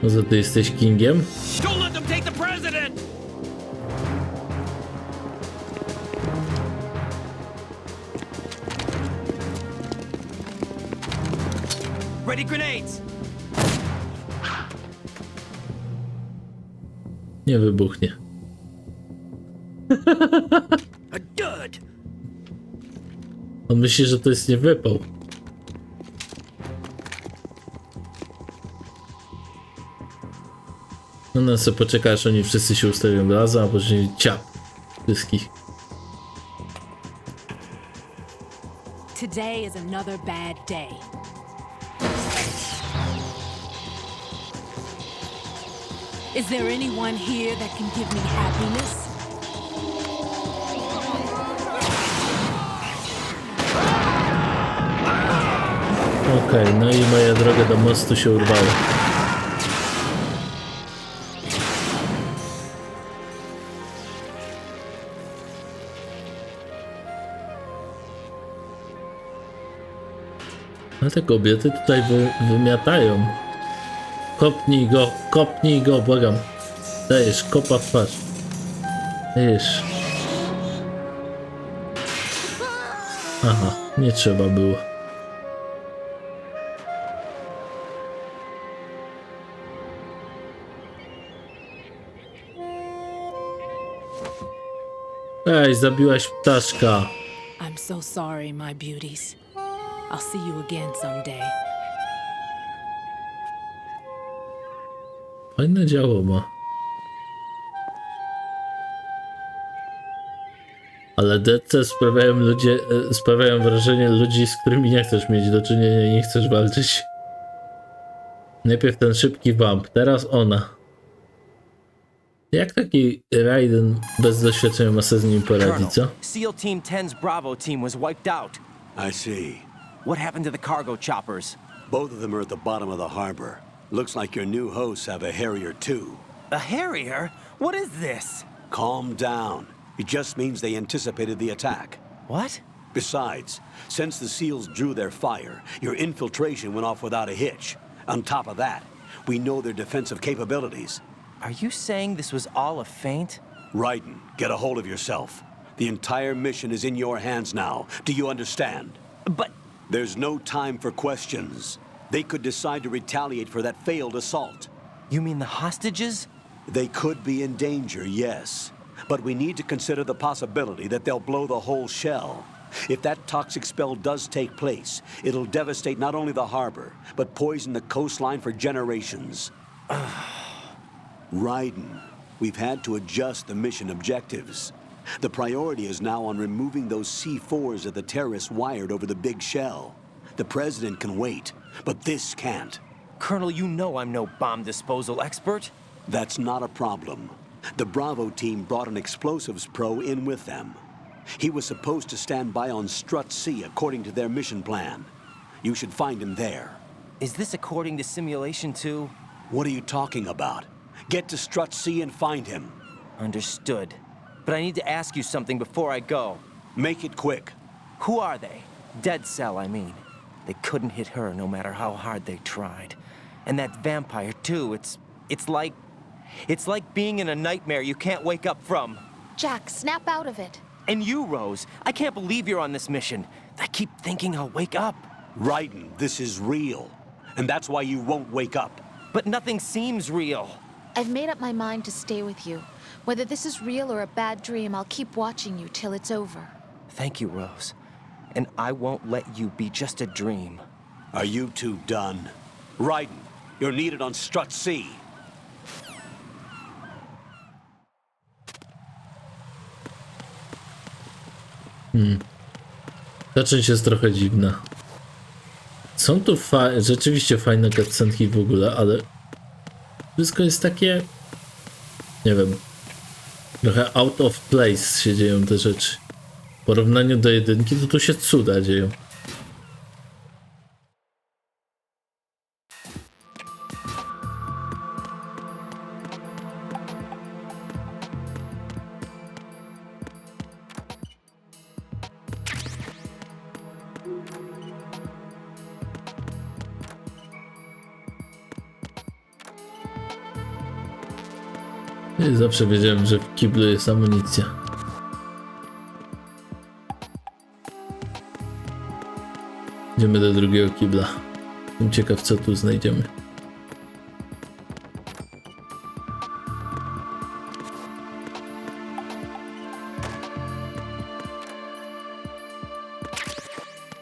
Może ty jesteś kingiem? Don't let them take the president! Ready grenades. Nie wybuchnie. Good. On myśli, że to jest nie wypał. No na sobie poczeka, aż oni wszyscy się ustawią razem, a później ciap wszystkich. Today is another bad day. Is there anyone here that can give me happiness? Okej, no i moja droga do mostu się urwała. Ale te kobiety tutaj wymiatają. Kopnij go, błagam. Dajesz, kopa w twarz. Dajesz. Aha, nie trzeba było. Ej, zabiłaś ptaszka. I'm so sorry, my beauties. I'll see you again someday. Fajne działo ma. Ale DC sprawiają wrażenie ludzi, z którymi nie chcesz mieć do czynienia i nie chcesz walczyć. Najpierw ten szybki vamp, teraz ona. Jak taki Raiden bez doświadczenia ma sobie z nim poradzić, co? SEAL Team 10's Bravo team was wiped out. I see. What happened to the cargo choppers? Both of them are at the bottom of the harbor. Looks like your new hosts have a Harrier too. A Harrier? What is this? Calm down. It just means they anticipated the attack. What? Besides, since the SEALs drew their fire, your infiltration went off without a hitch. On top of that, we know their defensive capabilities. Are you saying this was all a feint? Raiden, get a hold of yourself. The entire mission is in your hands now. Do you understand? But... There's no time for questions. They could decide to retaliate for that failed assault. You mean the hostages? They could be in danger, yes. But we need to consider the possibility that they'll blow the whole shell. If that toxic spell does take place, it'll devastate not only the harbor, but poison the coastline for generations. Raiden, we've had to adjust the mission objectives. The priority is now on removing those C4s that the terrorists wired over the big shell. The president can wait, but this can't. Colonel, you know I'm no bomb disposal expert. That's not a problem. The Bravo team brought an explosives pro in with them. He was supposed to stand by on Strut C according to their mission plan. You should find him there. Is this according to Simulation 2? What are you talking about? Get to Strut C and find him. Understood. But I need to ask you something before I go. Make it quick. Who are they? Dead Cell, I mean. They couldn't hit her no matter how hard they tried. And that vampire, too, it's like being in a nightmare you can't wake up from. Jack, snap out of it. And you, Rose, I can't believe you're on this mission. I keep thinking I'll wake up. Raiden, this is real. And that's why you won't wake up. But nothing seems real. I've made up my mind to stay with you. Whether this is real or a bad dream, I'll keep watching you till it's over. Thank you, Rose. And I won't let you be just a dream. Are you two done? Raiden, you're needed on Strut C. Ta część jest trochę dziwna. Są tu rzeczywiście fajne cutscenki w ogóle, ale wszystko jest takie, nie wiem, trochę out of place się dzieją te rzeczy. W porównaniu do jedynki, to tu się cuda dzieją. I zawsze wiedziałem, że w kiblu jest amunicja. Idziemy do drugiego kibla. Jestem ciekaw, co tu znajdziemy.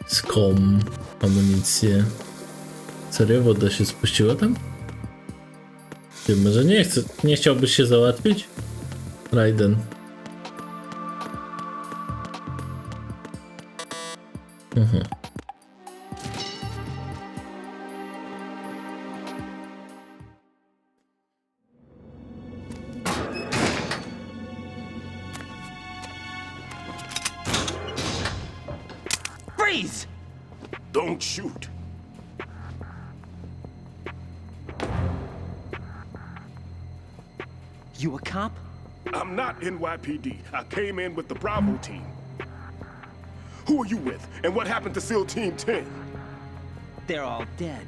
Skom, amunicję. Serio, woda się spuściła tam? Ty, może nie chciałbyś się załatwić? Raiden. Freeze! Don't shoot. You a cop? I'm not NYPD. I came in with the Bravo team. Who are you with? And what happened to SEAL Team 10? They're all dead.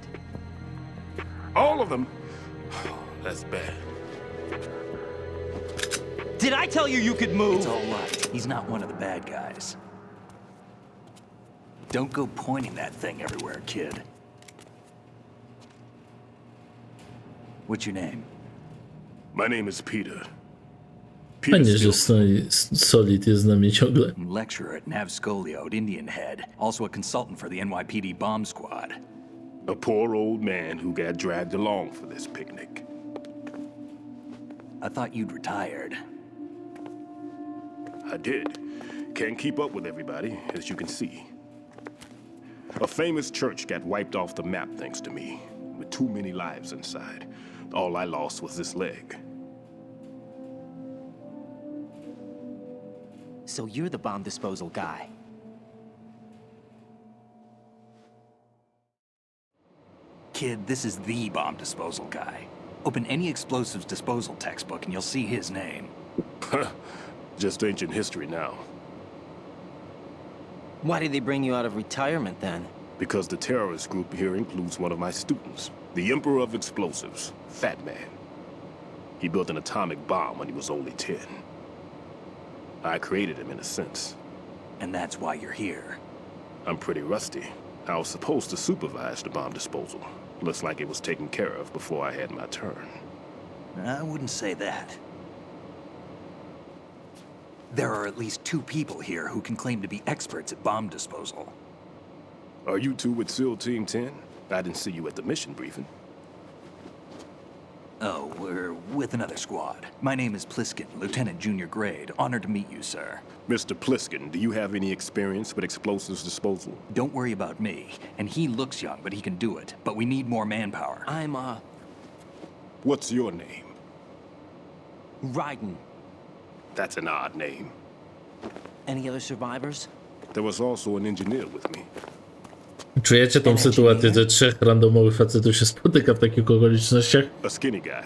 All of them? That's bad. Did I tell you you could move? It's all right. He's not one of the bad guys. Don't go pointing that thing everywhere, kid. What's your name? My name is Peter. Fajnie, że Solid jest z nami ciągle. Lecturer at Navscolio at Indian Head. Also a consultant for the NYPD bomb squad. A poor old man who got dragged along for this picnic. I thought you'd retired. I did. Can't keep up with everybody, as you can see. A famous church got wiped off the map thanks to me, with too many lives inside. All I lost was this leg. So you're the bomb disposal guy. Kid, this is the bomb disposal guy. Open any explosives disposal textbook and you'll see his name. Just ancient history now. Why did they bring you out of retirement then? Because the terrorist group here includes one of my students, the Emperor of Explosives, Fat Man. He built an atomic bomb when he was only 10. I created him in a sense. And that's why you're here. I'm pretty rusty. I was supposed to supervise the bomb disposal. Looks like it was taken care of before I had my turn. I wouldn't say that. There are at least 2 people here who can claim to be experts at bomb disposal. Are you two with SEAL Team 10? I didn't see you at the mission briefing. Oh, we're with another squad. My name is Pliskin, Lieutenant Junior Grade. Honored to meet you, sir. Mr. Pliskin, do you have any experience with explosives disposal? Don't worry about me. And he looks young, but he can do it. But we need more manpower. I'm, What's your name? Raiden. That's an odd name. Any other survivors? There was also an engineer with me. Czujecie tą sytuację, że 3 randomowych facetów się spotyka w takich okolicznościach? A skinny guy.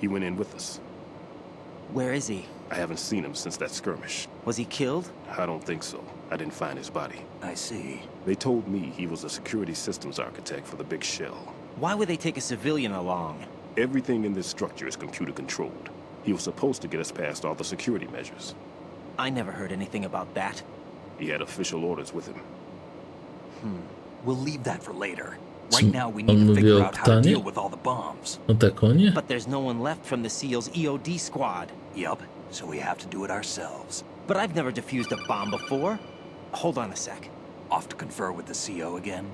He went in with us. Where is he? I haven't seen him since that skirmish. Was he killed? I don't think so. I didn't find his body. I see. They told me he was a security systems architect for the big shell. Why would they take a civilian along? Everything in this structure is computer controlled. He was supposed to get us past all the security measures. I never heard anything about that. He had official orders with him. We'll leave that for later. Right now we need to figure out how to deal with all the bombs. O takonie? But there's no one left from the SEAL's EOD squad. Yup, so we have to do it ourselves. But I've never defused a bomb before. Hold on a sec. Off to confer with the CO again?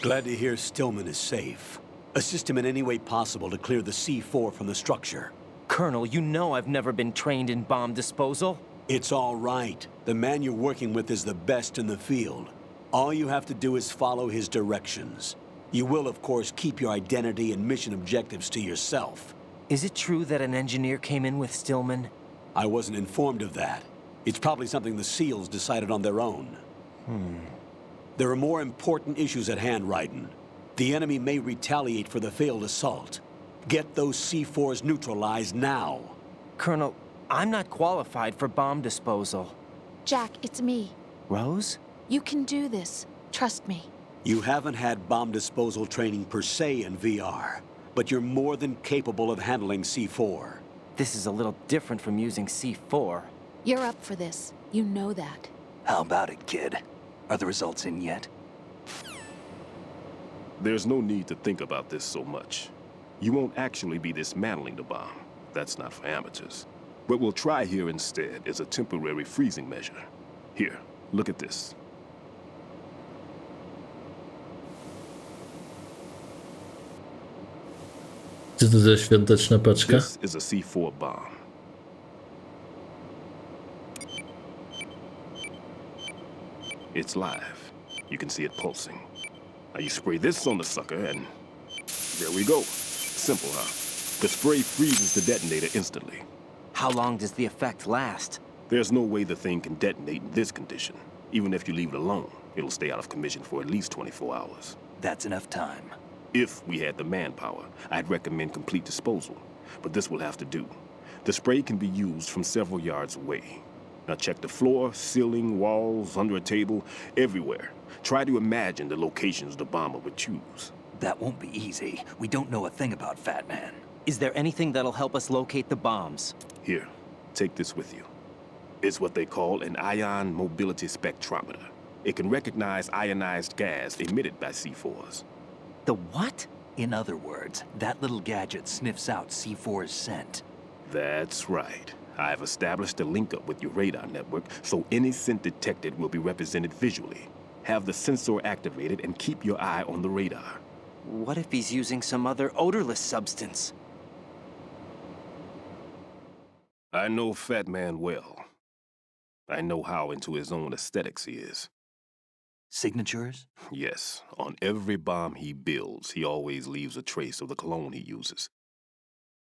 Glad to hear Stillman is safe. Assist him in any way possible to clear the C4 from the structure. Colonel, you know I've never been trained in bomb disposal. It's all right. The man you're working with is the best in the field. All you have to do is follow his directions. You will, of course, keep your identity and mission objectives to yourself. Is it true that an engineer came in with Stillman? I wasn't informed of that. It's probably something the SEALs decided on their own. There are more important issues at hand, Raiden. The enemy may retaliate for the failed assault. Get those C4s neutralized now. Colonel, I'm not qualified for bomb disposal. Jack, it's me. Rose? You can do this. Trust me. You haven't had bomb disposal training per se in VR, but you're more than capable of handling C4. This is a little different from using C4. You're up for this. You know that. How about it, kid? Are the results in yet? There's no need to think about this so much. You won't actually be dismantling the bomb. That's not for amateurs. What we'll try here instead is a temporary freezing measure. Here, look at this. Co to za świąteczna paczka? This is a C4 bomb. It's live. You can see it pulsing. Now you spray this on the sucker and there we go. Simple, huh? The spray freezes the detonator instantly. How long does the effect last? There's no way the thing can detonate in this condition. Even if you leave it alone, it'll stay out of commission for at least 24 hours. That's enough time. If we had the manpower, I'd recommend complete disposal. But this will have to do. The spray can be used from several yards away. Now check the floor, ceiling, walls, under a table, everywhere. Try to imagine the locations the bomber would choose. That won't be easy. We don't know a thing about Fat Man. Is there anything that'll help us locate the bombs? Here, take this with you. It's what they call an ion mobility spectrometer. It can recognize ionized gas emitted by C4s. The what? In other words, that little gadget sniffs out C4's scent. That's right. I've established a link up with your radar network, so any scent detected will be represented visually. Have the sensor activated and keep your eye on the radar. What if he's using some other odorless substance? I know Fat Man well. I know how into his own aesthetics he is. Signatures? Yes, on every bomb he builds, he always leaves a trace of the cologne he uses.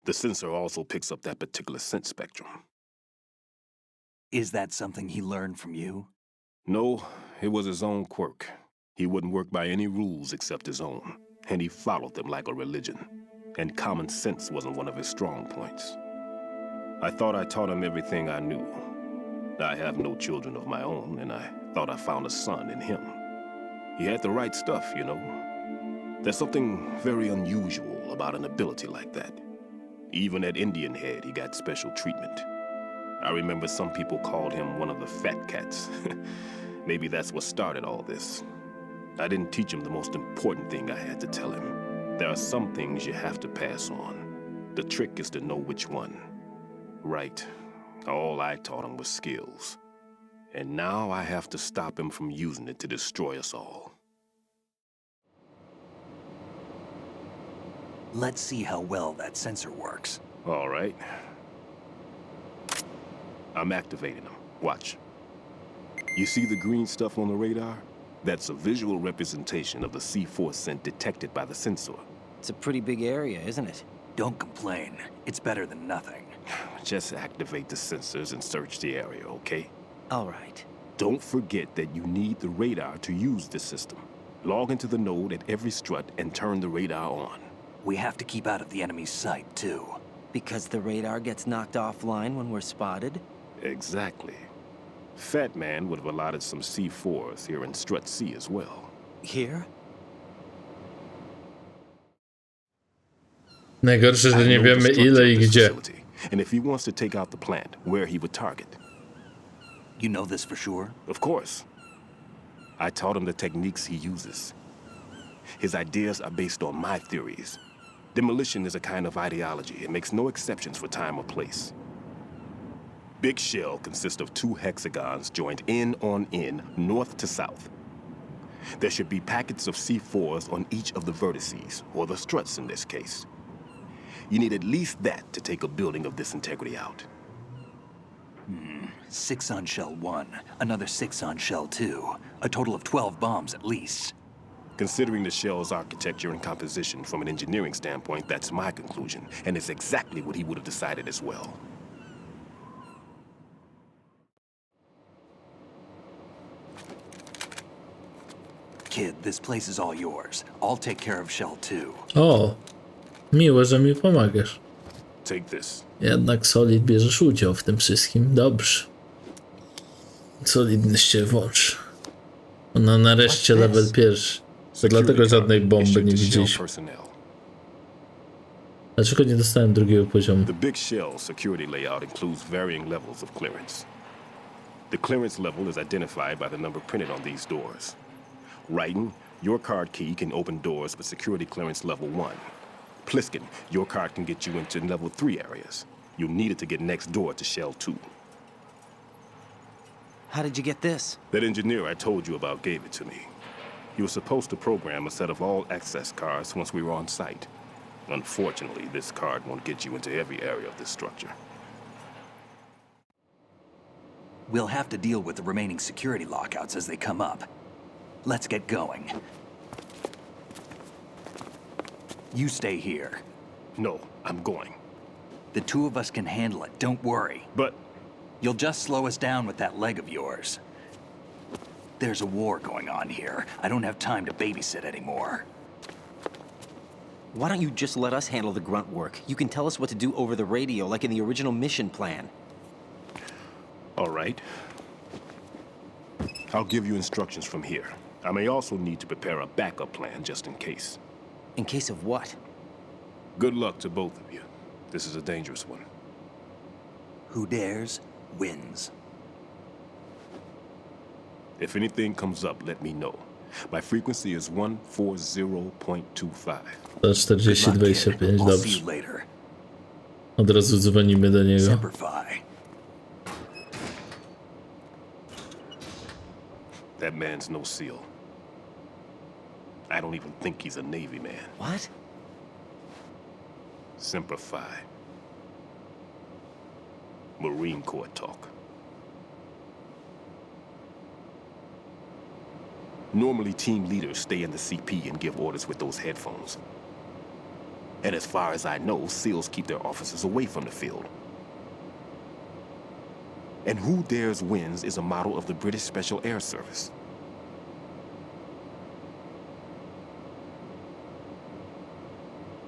The sensor also picks up that particular scent spectrum. Is that something he learned from you? No, it was his own quirk. He wouldn't work by any rules except his own, and he followed them like a religion. And common sense wasn't one of his strong points. I thought I taught him everything I knew. I have no children of my own, and I thought I found a son in him. He had the right stuff, you know. There's something very unusual about an ability like that. Even at Indian Head, he got special treatment. I remember some people called him one of the fat cats. Maybe that's what started all this. I didn't teach him the most important thing I had to tell him. There are some things you have to pass on. The trick is to know which one. Right. All I taught him was skills. And now I have to stop him from using it to destroy us all. Let's see how well that sensor works. All right. I'm activating them. Watch. You see the green stuff on the radar? That's a visual representation of the C4 scent detected by the sensor. It's a pretty big area, isn't it? Don't complain. It's better than nothing. Just activate the sensors and search the area, okay? All right. Don't forget that you need the radar to use this system. Log into the node at every strut and turn the radar on. We have to keep out of the enemy's sight, too. Because the radar gets knocked offline when we're spotted? Exactly. Fat Man would have allotted some C4s here in Strut C as well. Here? Najgorsze, że nie wiemy ile i gdzie. And if he wants to take out the plant, where he would target. You know this for sure? Of course. I taught him the techniques he uses. His ideas are based on my theories. Demolition is a kind of ideology. It makes no exceptions for time or place. Big shell consists of 2 hexagons joined end on end, north to south. There should be packets of C4s on each of the vertices, or the struts in this case. You need at least that to take a building of this integrity out. 6 on shell 1, another 6 on shell 2. A total of 12 bombs at least. Considering the shell's architecture and composition from an engineering standpoint, that's my conclusion, and it's exactly what he would have decided as well. Kid, this place is all yours. I'll take care of shell 2. O, miło, że mi pomagasz. Take this. Jednak Solid bierzesz udział w tym wszystkim. Dobrze. Solidny się włącz. Ona nareszcie level pierwszy. To dlatego żadnej bomby nie widzieliśmy. Dlaczego nie dostałem drugiego poziomu? The big shell security layout includes varying levels of clearance. The clearance level is identified by the number printed on these doors. Raiden, your card key can open doors with security clearance level 1. Pliskin, your card can get you into level 3 areas. You'll need it to get next door to shell 2. How did you get this? That engineer I told you about gave it to me. He was supposed to program a set of all access cards once we were on site. Unfortunately, this card won't get you into every area of this structure. We'll have to deal with the remaining security lockouts as they come up. Let's get going. You stay here. No, I'm going. The two of us can handle it, don't worry. But you'll just slow us down with that leg of yours. There's a war going on here. I don't have time to babysit anymore. Why don't you just let us handle the grunt work? You can tell us what to do over the radio, like in the original mission plan. All right. I'll give you instructions from here. I may also need to prepare a backup plan just in case. In case of what? Good luck to both of you. This is a dangerous one. Who dares, wins. If anything comes up, let me know. My frequency is 140.25. To 40-25, dobrze. Od razu dzwonimy do niego. That man's no SEAL. I don't even think he's a Navy man. What? Semper Fi. Marine Corps talk. Normally, team leaders stay in the CP and give orders with those headphones. And as far as I know, SEALs keep their officers away from the field. And Who Dares Wins is a model of the British Special Air Service.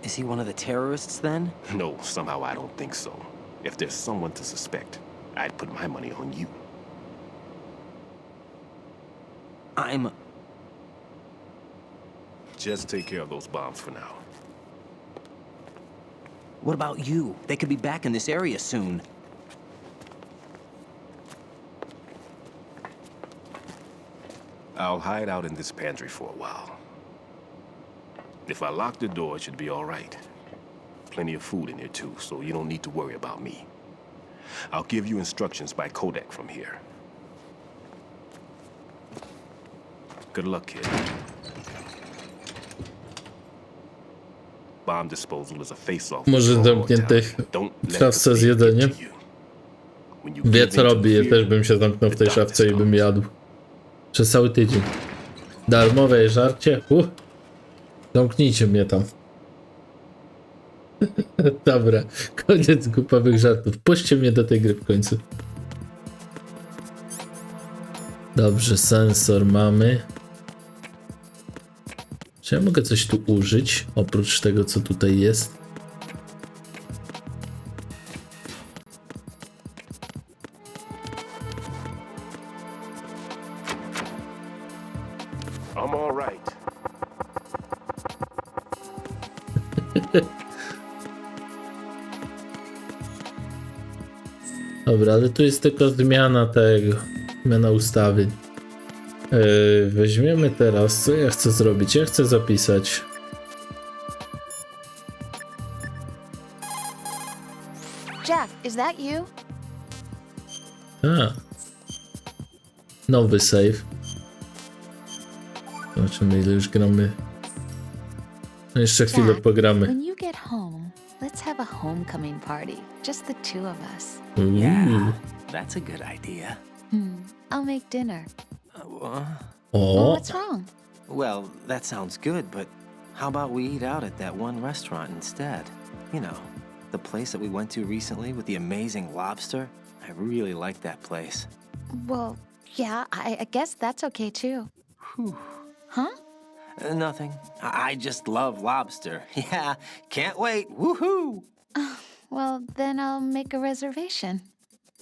Is he one of the terrorists, then? No, somehow I don't think so. If there's someone to suspect, I'd put my money on you. Just take care of those bombs for now. What about you? They could be back in this area soon. I'll hide out in this pantry for a while. If I lock the door, it should be all right. Plenty of food in here too, so you don't need to worry about me. I'll give you instructions by codec from here. Good luck, kid. Bomb disposal is a face-off. Może zamkniętych w szafce z jedzeniem? Wie co robi, ja też bym się zamknął w tej szafce i bym jadł. Przez cały tydzień. Darmowe żarcie? Zamknijcie mnie tam. Dobra, koniec głupowych żartów. Puśćcie mnie do tej gry w końcu. Dobrze, sensor mamy. Czy ja mogę coś tu użyć, oprócz tego, co tutaj jest? I'm all right. Dobra, ale tu jest tylko zmiana tego, zmiana ustawień. Weźmiemy teraz, co ja chcę zrobić? Ja chcę zapisać. Jack, is that you? Nowy save. Zobaczymy, ile już gramy. Jeszcze chwilę Jack, pogramy. when you get home, let's have a homecoming party. Just the two of us. Yeah, that's a good idea. I'll make dinner. Well, O, what's wrong? Well, that sounds good, but how about we eat out at that one restaurant instead? You know, the place that we went to recently with the amazing lobster? I really like that place. Well, yeah, I guess that's okay too. Huh? Nothing. I just love lobster. Yeah, can't wait. Woohoo! Well, then I'll make a reservation.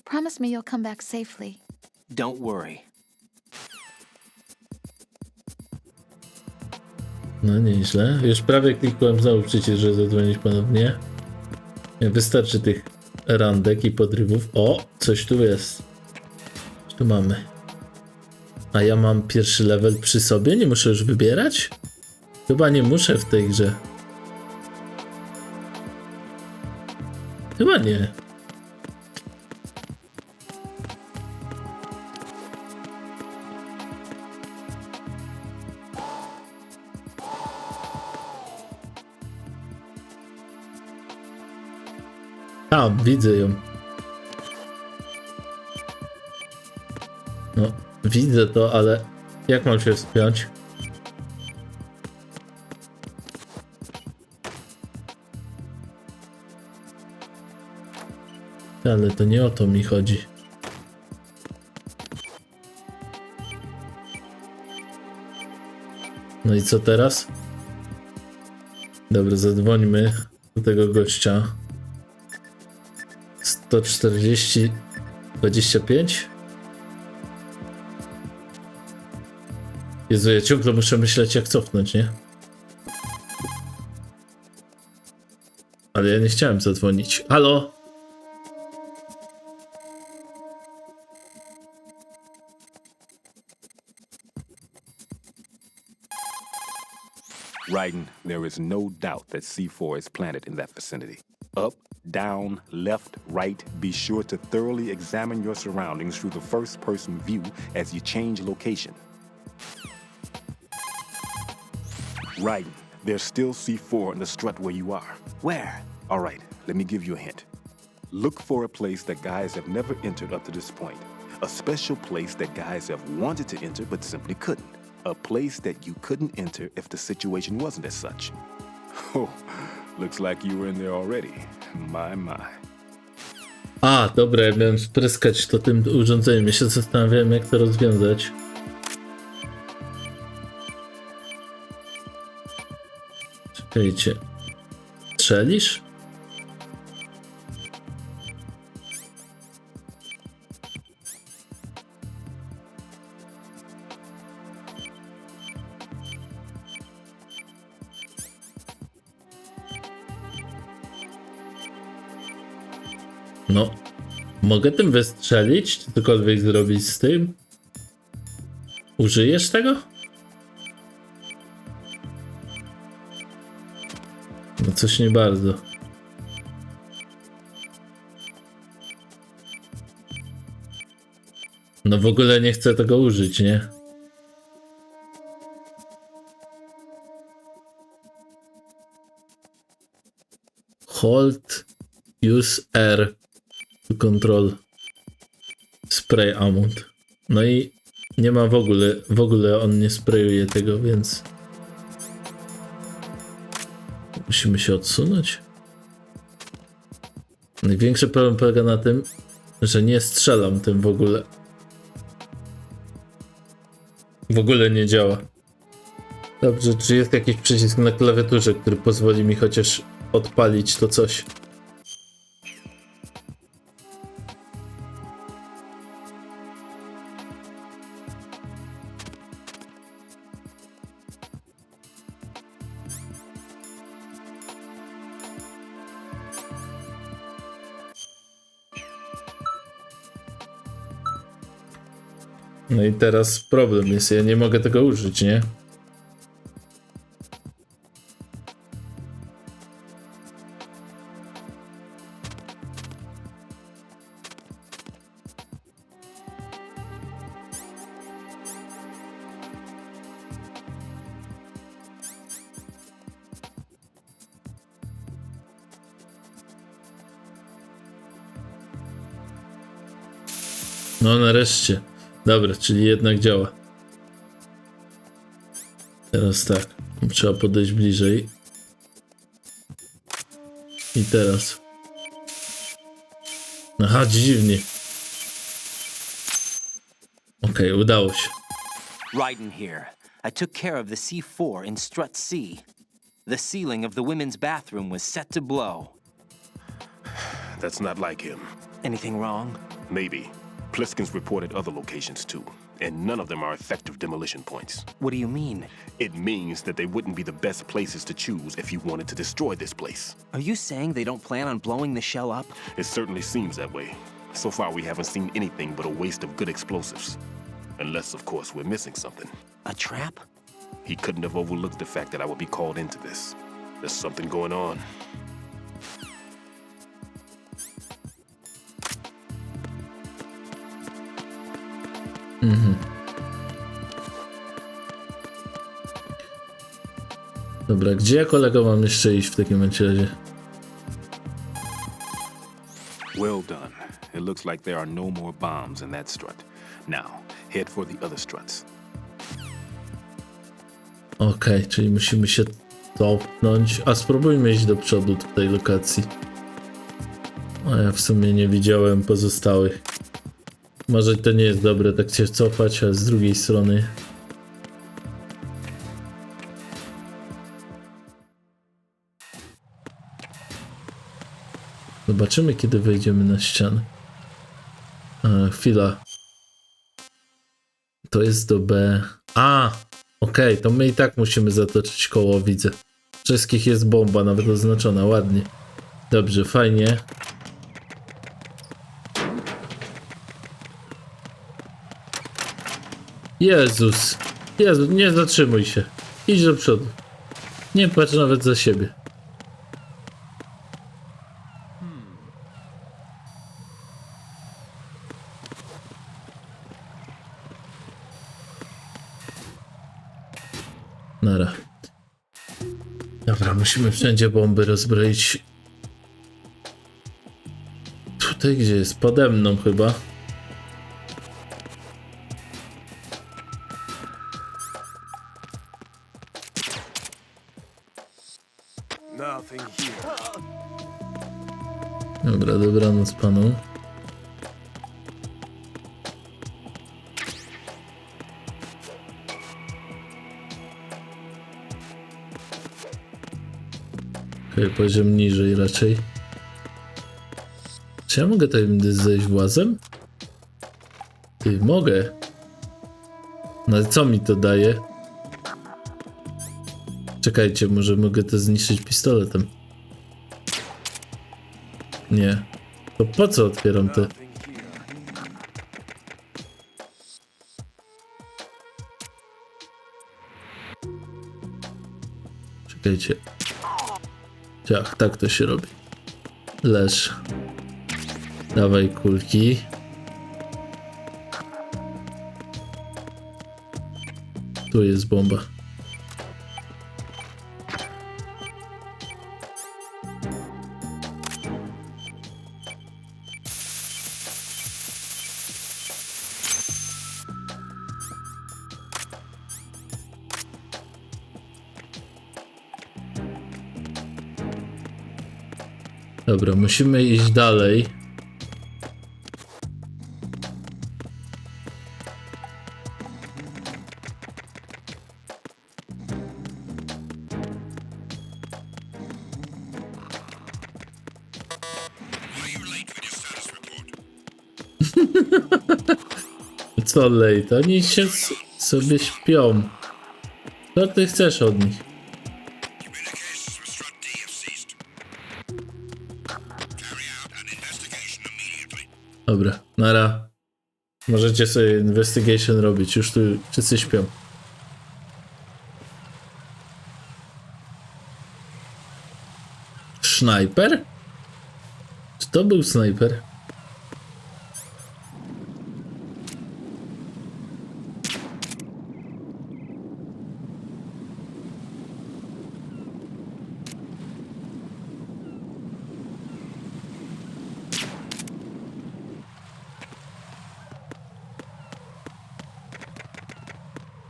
Promise me you'll come back safely. Don't worry. no nieźle. Już prawie klikłem znowu przycisk, żeby zadzwonić ponownie. Nie wystarczy tych randek i podrywów. O, coś tu jest. Co tu mamy? A ja mam pierwszy level przy sobie? Nie muszę już wybierać? Chyba nie muszę w tej grze. Chyba nie. Tam, widzę ją. No, widzę to, ale jak mam się wspiąć? Ale to nie o to mi chodzi. No i co teraz? Dobra, zadzwońmy do tego gościa. 140 25. Jezu, ja ciągle muszę myśleć, jak cofnąć, nie? Ale ja nie chciałem zadzwonić. Halo? Raiden, there is no doubt that C4 is planted in that vicinity. Up, down, left, right, be sure to thoroughly examine your surroundings through the first-person view as you change location. Raiden, there's still C4 in the strut where you are. Where? All right, let me give you a hint. Look for a place that guys have never entered up to this point. A special place that guys have wanted to enter but simply couldn't. A place that you couldn't enter if the situation wasn't as such. Oh, looks like you were in there already. My. A, dobra, ja miałem spryskać to tym urządzeniem. Ja się zastanawiałem, jak to rozwiązać. Czekajcie. Strzelisz? No, mogę tym wystrzelić? Czy cokolwiek zrobić z tym? Użyjesz tego? No coś nie bardzo. No w ogóle nie chcę tego użyć, nie? Hold, use R to control spray amount. No i nie ma w ogóle on nie sprayuje tego, więc musimy się odsunąć. Największy problem polega na tym, że nie strzelam tym w ogóle. W ogóle nie działa. Dobrze, czy jest jakiś przycisk na klawiaturze, który pozwoli mi chociaż odpalić to coś? No i teraz problem jest, ja nie mogę tego użyć, nie? No nareszcie. Dobra, czyli jednak działa. Teraz tak. Trzeba podejść bliżej. I teraz. Aha, dziwnie. Okej, udało się. Raiden here. I took care of the C4 in strut C. The ceiling of the women's bathroom was set to blow. That's not like him. Anything wrong? Maybe. Pliskin's reported other locations too, and none of them are effective demolition points. What do you mean? It means that they wouldn't be the best places to choose if you wanted to destroy this place. Are you saying they don't plan on blowing the shell up? It certainly seems that way. So far, we haven't seen anything but a waste of good explosives. Unless, of course, we're missing something. A trap? He couldn't have overlooked the fact that I would be called into this. There's something going on. Dobra, gdzie ja kolego mam jeszcze iść w takim razie? Well done. It looks like there are no more bombs in that strut. Now, head for the other struts. Okej, czyli musimy się topnąć. A spróbujmy iść do przodu tej lokacji. A ja w sumie nie widziałem pozostałych. Może to nie jest dobre tak się cofać, ale z drugiej strony... Zobaczymy, kiedy wejdziemy na ścianę. Chwila. To jest do B. Okej, to my i tak musimy zatoczyć koło, widzę. Wszystkich jest bomba, nawet oznaczona, ładnie. Dobrze, fajnie. Jezus. Jezu, nie zatrzymuj się. Idź do przodu. Nie patrz nawet za siebie. Nara. Dobra, musimy wszędzie bomby rozbroić. Tutaj gdzie jest? Pode mną chyba. Dobra, dobranoc panu. Poziom niżej raczej. Czy ja mogę tutaj zejść włazem? Ty, mogę. No ale co mi to daje? Czekajcie, może mogę to zniszczyć pistoletem. Nie. To po co otwieram te? Czekajcie. Ciach, tak to się robi. Leż. Dawaj kulki. Tu jest bomba. Dobra, musimy iść dalej. Co late? Oni się sobie śpią. Co ty chcesz od nich? Dobra, nara. Możecie sobie investigation robić, już tu wszyscy śpią. Snajper? Czy to był snajper?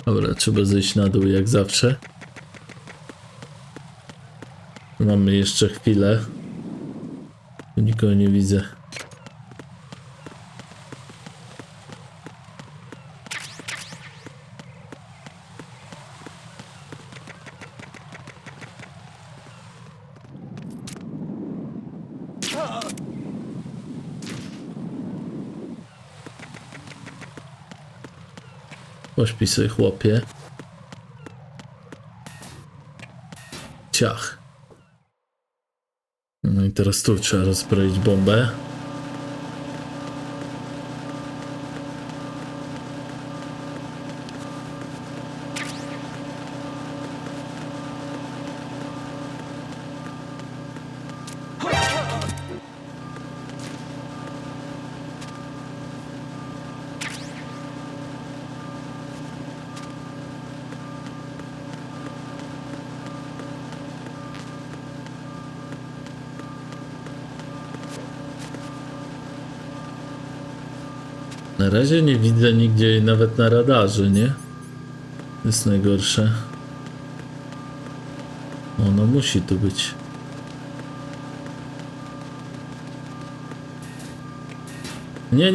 Dobra, trzeba zejść na dół jak zawsze. Mamy jeszcze chwilę. Tu nikogo nie widzę. Pośpij sobie, chłopie. Ciach. No i teraz tu trzeba rozbroić bombę. Na razie nie widzę nigdzie jej nawet na radarze, nie? To jest najgorsze. Ona musi tu być. Nie.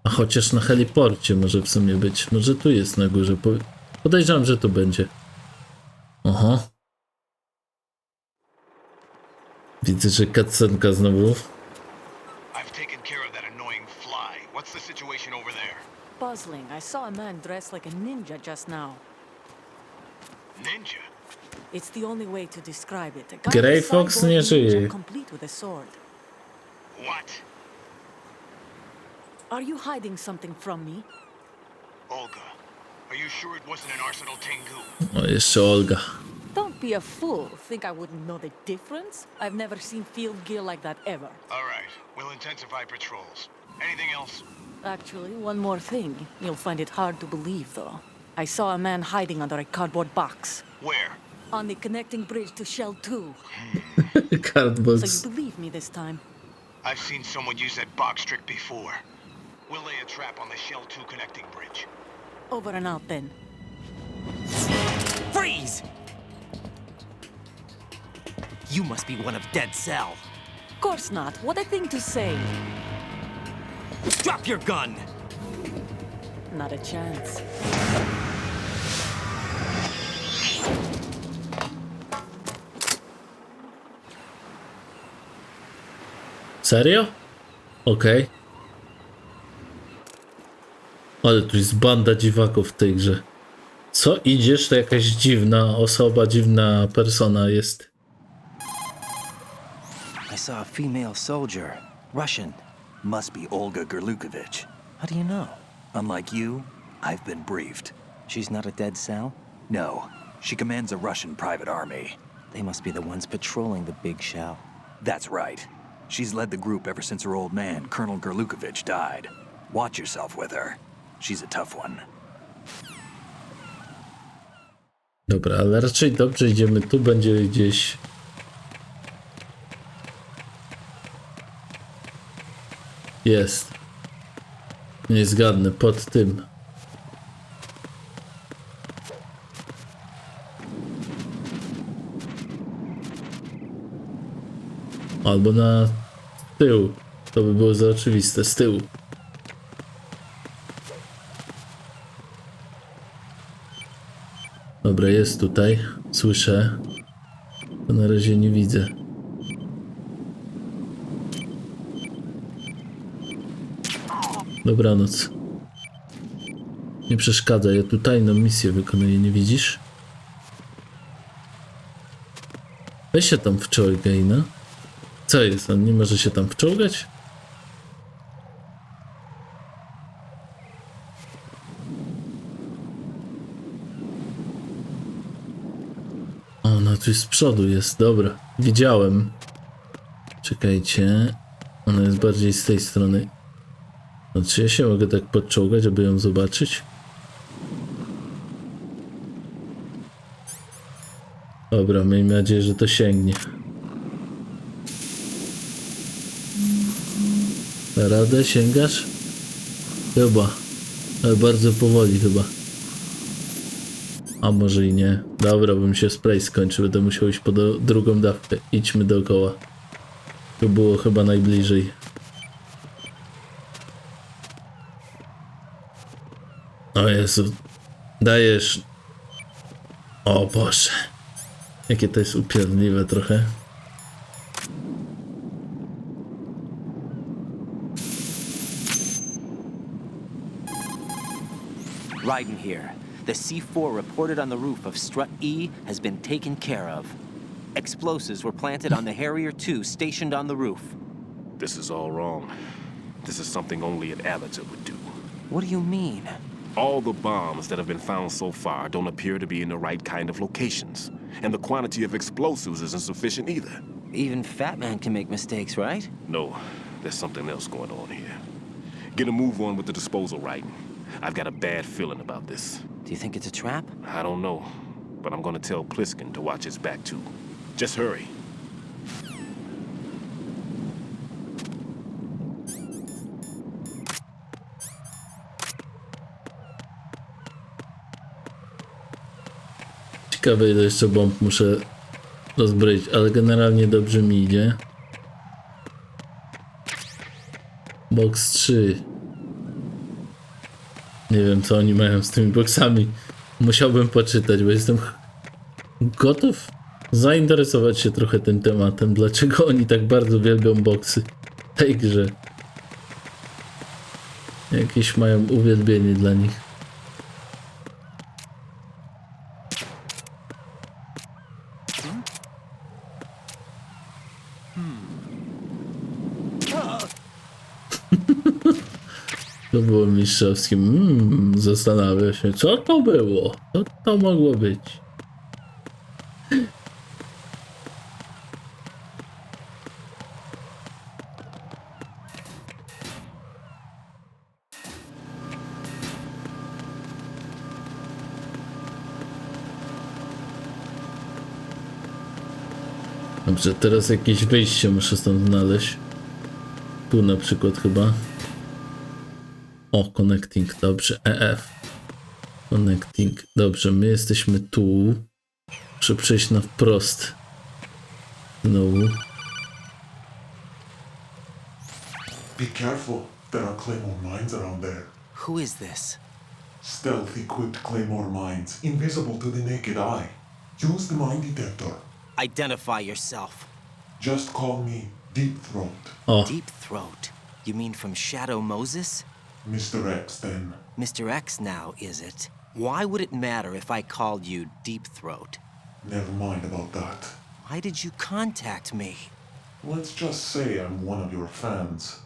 A chociaż na heliporcie może w sumie być. Może tu jest na górze. Podejrzewam, że tu będzie. Oho. Widzę, że cutscenka znowu. What's the situation over there? Puzzling. I saw a man dressed like a ninja just now. Ninja? It's the only way to describe it. A guy Grey with Fox cyborg nie ninja żyje. complete with a sword. What? Are you hiding something from me? Olga, are you sure it wasn't an Arsenal Tengu? O, jeszcze Olga. Don't be a fool. Think I wouldn't know the difference? I've never seen field gear like that ever. All right, we'll intensify patrols. Anything else? Actually, one more thing. You'll find it hard to believe, though. I saw a man hiding under a cardboard box. Where? On the connecting bridge to Shell 2. Cardbox. So you believe me this time? I've seen someone use that box trick before. We'll lay a trap on the Shell 2 connecting bridge. Over and out, then. Freeze! You must be one of Dead Cell. Of course not. What a thing to say. Drop your gun! Not a chance. Serio? Okej. Ale tu jest banda dziwaków w tej grze. Co idziesz, to jakaś dziwna osoba, dziwna persona jest. I saw a female soldier, Russian. Must be Olga Gerlukovich. How do you know? Unlike you, I've been briefed. She's not a Dead Cell? No, she commands a Russian private army. They must be the ones patrolling the big shell. That's right. She's led the group ever since her old man, Colonel Gerlukovich, died. Watch yourself with her. She's a tough one. Dobra, ale raczej dobrze idziemy. Tu będzie gdzieś... Jest. Nie zgadnę, pod tym. Albo na tył. To by było za oczywiste, z tyłu. Dobra, jest tutaj. Słyszę. To na razie nie widzę. Dobranoc. Nie przeszkadza, ja tu tajną misję wykonuję, nie widzisz? Weź się tam wczołgaj, no. Co jest, on nie może się tam wczołgać? O, no tu z przodu jest, dobra. Widziałem. Czekajcie. Ona jest bardziej z tej strony. No, czy ja się mogę tak podczołgać, żeby ją zobaczyć? Dobra, miejmy nadzieję, że to sięgnie. Na radę sięgasz? Chyba. Ale bardzo powoli chyba. A może i nie. Dobra, bo mi się spray skończył. Będę musiał iść po drugą dawkę. Idźmy dookoła. To było chyba najbliżej. O Jezu. Dajesz. O Boże. Jakie to jest upierdliwe trochę. Raiden here. The C4 reported on the roof of Strut E has been taken care of. Explosives were planted on the Harrier II stationed on the roof. This is all wrong. This is something only an amateur would do. What do you mean? All the bombs that have been found so far don't appear to be in the right kind of locations. And the quantity of explosives isn't sufficient either. Even Fat Man can make mistakes, right? No, there's something else going on here. Get a move on with the disposal, Raiden. I've got a bad feeling about this. Do you think it's a trap? I don't know, but I'm gonna tell Pliskin to watch his back too. Just hurry. Ciekawe, ile jeszcze bomb muszę rozbroić, ale generalnie dobrze mi idzie. Box 3. Nie wiem, co oni mają z tymi boksami. Musiałbym poczytać, bo jestem gotów zainteresować się trochę tym tematem. Dlaczego oni tak bardzo wielbią boksy w tej grze? Jakieś mają uwielbienie dla nich. To było mistrzowskie. Zastanawiam się, co to było? Co to mogło być? Dobrze, teraz jakieś wyjście muszę stąd znaleźć. Tu na przykład chyba. O, connecting, dobrze, EF. Connecting, dobrze, my jesteśmy tu. Muszę przejść na wprost. Znowu. Be careful, there are Claymore mines around there. Who is this? Stealth equipped Claymore mines, invisible to the naked eye. Use the mine detector. Identify yourself. Just call me Deep Throat. O. Deep Throat? You mean from Shadow Moses? Mr. X, then. Mr. X now, is it? Why would it matter if I called you Deep Throat? Never mind about that. Why did you contact me? Let's just say I'm one of your fans.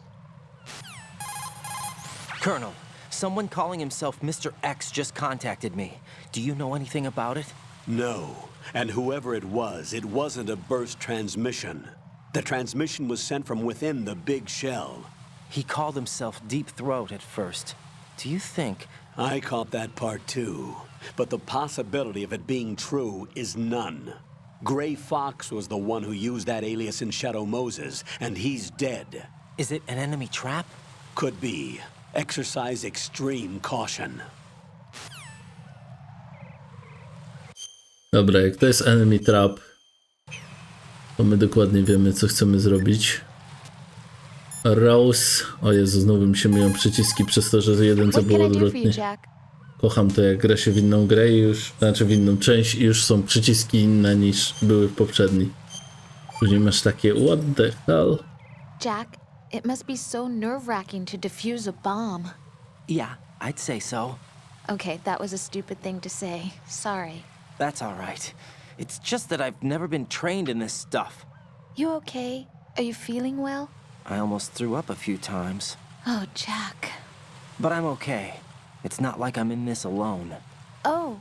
Colonel, someone calling himself Mr. X just contacted me. Do you know anything about it? No. And whoever it wasn't a burst transmission. The transmission was sent from within the big shell. He called himself Deep Throat at first. Do you think... I caught that part too. But the possibility of it being true is none. Gray Fox was the one who used that alias in Shadow Moses, and he's dead. Is it an enemy trap? Could be. Exercise extreme caution. Dobra, jak to jest enemy trap, to my dokładnie wiemy, co chcemy zrobić. Rose. O Jezu, znowu mi się myją przyciski przez to, że jeden co było odwrotnie. Kocham to, jak gra się w inną grę i już, znaczy w inną część i już są przyciski inne niż były w poprzedniej. Później masz takie what the hell? Jack, it must be so nerve-wracking to defuse a bomb. Yeah, I'd say so. Okay, that was a stupid thing to say. Sorry. That's all right. It's just that I've never been trained in this stuff. You okay? Are you feeling well? I almost threw up a few times. Oh, Jack. But I'm okay. It's not like I'm in this alone. Oh,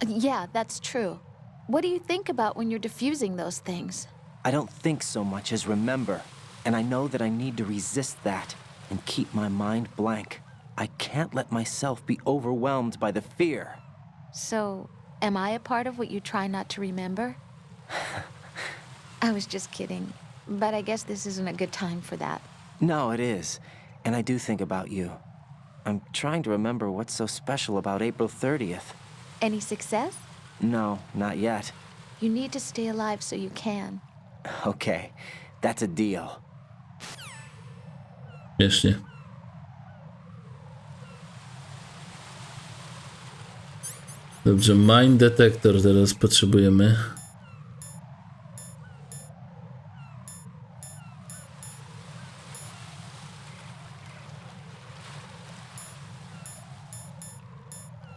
yeah, that's true. What do you think about when you're defusing those things? I don't think so much as remember. And I know that I need to resist that and keep my mind blank. I can't let myself be overwhelmed by the fear. So, am I a part of what you try not to remember? I was just kidding. But I guess this isn't a good time for that. No, it is. And I do think about you. I'm trying to remember what's so special about April 30th. Any success? No, not yet. You need to stay alive so you can. Okay, that's a deal. Śmiesznie. Dobrze, mine detector teraz potrzebujemy.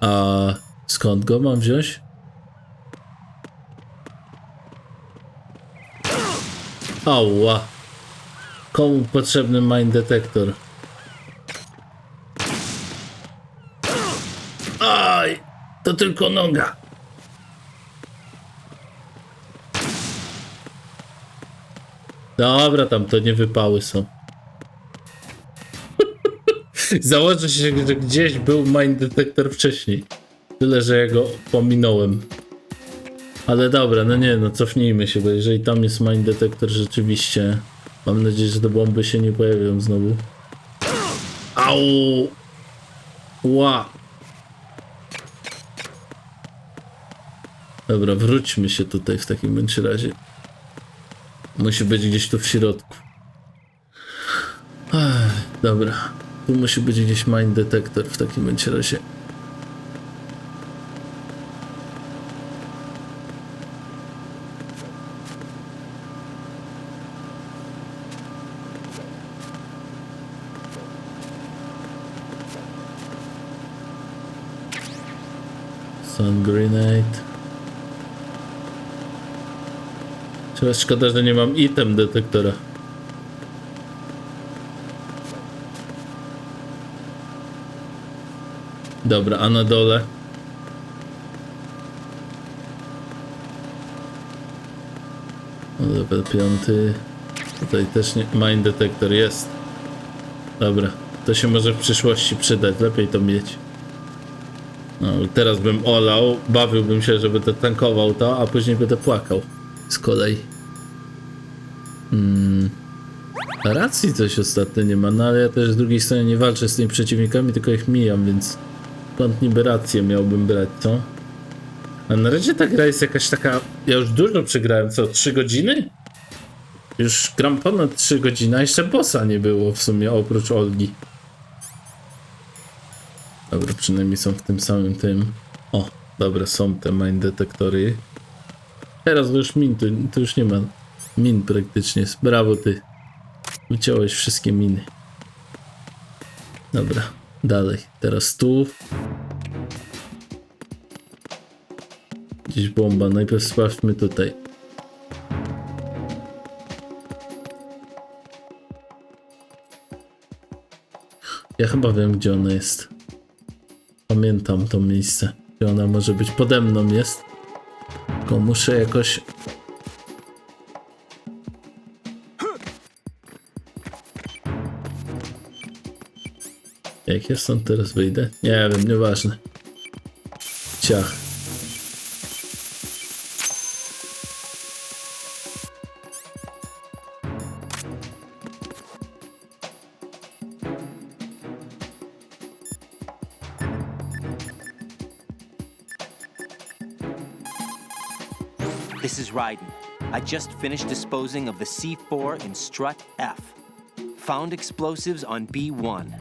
A skąd go mam wziąć? Ała. Komu potrzebny mine detector? Aj! To tylko noga. Dobra, tam to nie wypały są. Założę się, że gdzieś był mine detector wcześniej. Tyle, że ja go pominąłem. Ale dobra, no nie, no cofnijmy się, bo jeżeli tam jest mine detector rzeczywiście, mam nadzieję, że te bomby się nie pojawią znowu. Au! Ła! Dobra, wróćmy się tutaj w takim bądź razie. Musi być gdzieś tu w środku. Dobra, tu musi być gdzieś mine detector w takim bądź razie. Sun grenade. Szkoda, że nie mam item detektora. Dobra, a na dole? Level 5. Tutaj też nie... Mine detector jest. Dobra, to się może w przyszłości przydać. Lepiej to mieć. No, teraz bym olał, bawiłbym się, żeby to tankował to, a później będę płakał. Z kolei. Racji coś ostatnio nie ma, no ale ja też z drugiej strony nie walczę z tymi przeciwnikami, tylko ich mijam, więc skąd niby rację miałbym brać, co? A na razie ta gra jest jakaś taka... Ja już dużo przegrałem, co? 3 godziny? Już gram ponad 3 godziny, a jeszcze bossa nie było w sumie, oprócz Olgi. Dobra, przynajmniej są w tym samym tym. O, dobra, są te mine detektory. Teraz już min, tu już nie ma min praktycznie. Brawo ty. Wyciąłeś wszystkie miny. Dobra, dalej. Teraz tu. Gdzieś bomba. Najpierw sprawdźmy tutaj. Ja chyba wiem, gdzie ona jest. Pamiętam to miejsce. Gdzie ona może być. Pode mną jest. Tylko muszę jakoś... Jak ja stąd teraz wyjdę? Nie wiem, nieważne. Ciach. This is Raiden. I just finished disposing of the C4 in strut F. Found explosives on B1.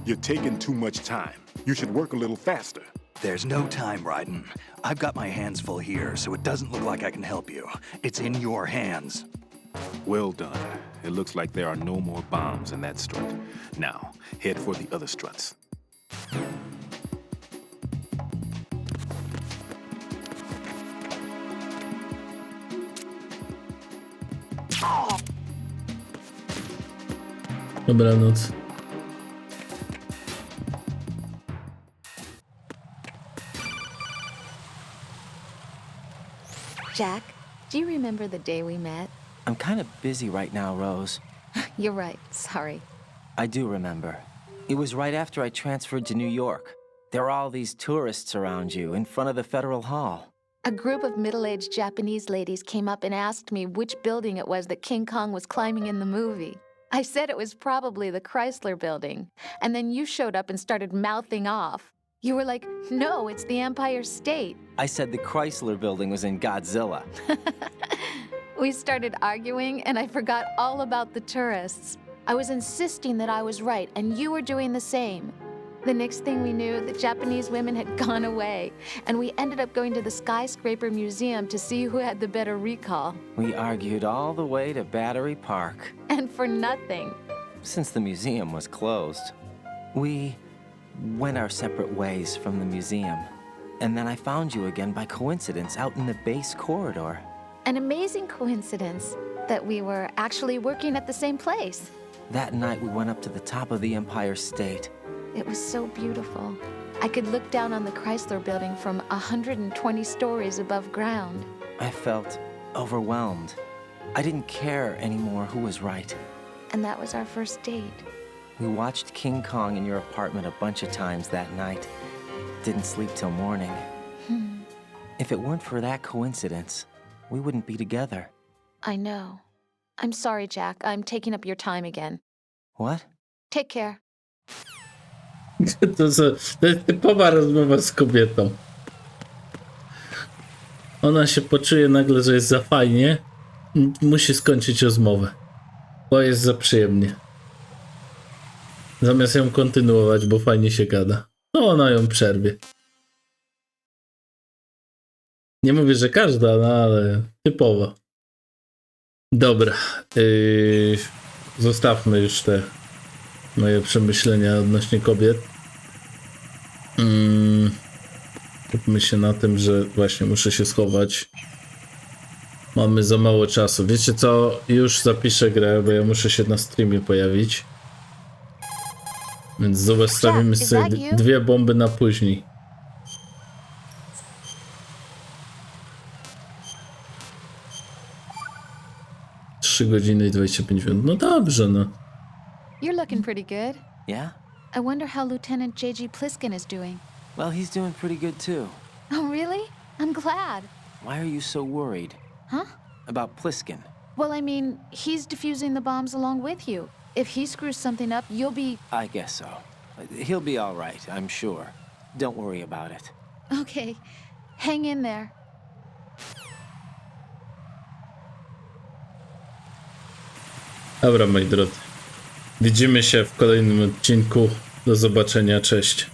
You're taking too much time. You should work a little faster. There's no time, Raiden. I've got my hands full here, so it doesn't look like I can help you. It's in your hands. Well done. It looks like there are no more bombs in that strut. Now, head for the other struts. Dobranoc. Jack, do you remember the day we met? I'm kind of busy right now, Rose. You're right, sorry. I do remember. It was right after I transferred to New York. There were all these tourists around you in front of the Federal Hall. A group of middle-aged Japanese ladies came up and asked me which building it was that King Kong was climbing in the movie. I said it was probably the Chrysler building, and then you showed up and started mouthing off. You were like, no, it's the Empire State. I said the Chrysler building was in Godzilla. We started arguing, and I forgot all about the tourists. I was insisting that I was right, and you were doing the same. The next thing we knew, the Japanese women had gone away, and we ended up going to the Skyscraper Museum to see who had the better recall. We argued all the way to Battery Park. And for nothing. Since the museum was closed, we went our separate ways from the museum. And then I found you again by coincidence out in the base corridor. An amazing coincidence that we were actually working at the same place. That night we went up to the top of the Empire State. It was so beautiful. I could look down on the Chrysler building from 120 stories above ground. I felt overwhelmed. I didn't care anymore who was right. And that was our first date. We watched King Kong in your apartment a bunch of times that night. Didn't sleep till morning. If it weren't for that coincidence, we wouldn't be together. I know. I'm sorry, Jack. I'm taking up your time again. What? Take care. To jest typowa rozmowa z kobietą. Ona się poczuje nagle, że jest za fajnie. Musi skończyć rozmowę. Bo jest za przyjemnie. Zamiast ją kontynuować, bo fajnie się gada. No ona ją przerwie. Nie mówię, że każda, no ale typowa. Dobra. Zostawmy już te moje przemyślenia odnośnie kobiet. Skupmy się na tym, że właśnie muszę się schować. Mamy za mało czasu. Wiecie co? Już zapiszę grę, bo ja muszę się na streamie pojawić. Więc zostawimy sobie dwie bomby na później. Trzy godziny i 25 minut. No dobrze, no. You're looking pretty good. Yeah? I wonder how Lieutenant J.G. Pliskin is doing. Well, he's doing pretty good too. Oh, really? I'm glad. Why are you so worried? Huh? About Pliskin? Well, I mean, he's defusing the bombs along with you. If he screws something up, you'll be... I guess so. He'll be all right, I'm sure. Don't worry about it. Okay. Hang in there. Dobra, moi drodzy. Widzimy się w kolejnym odcinku. Do zobaczenia, cześć.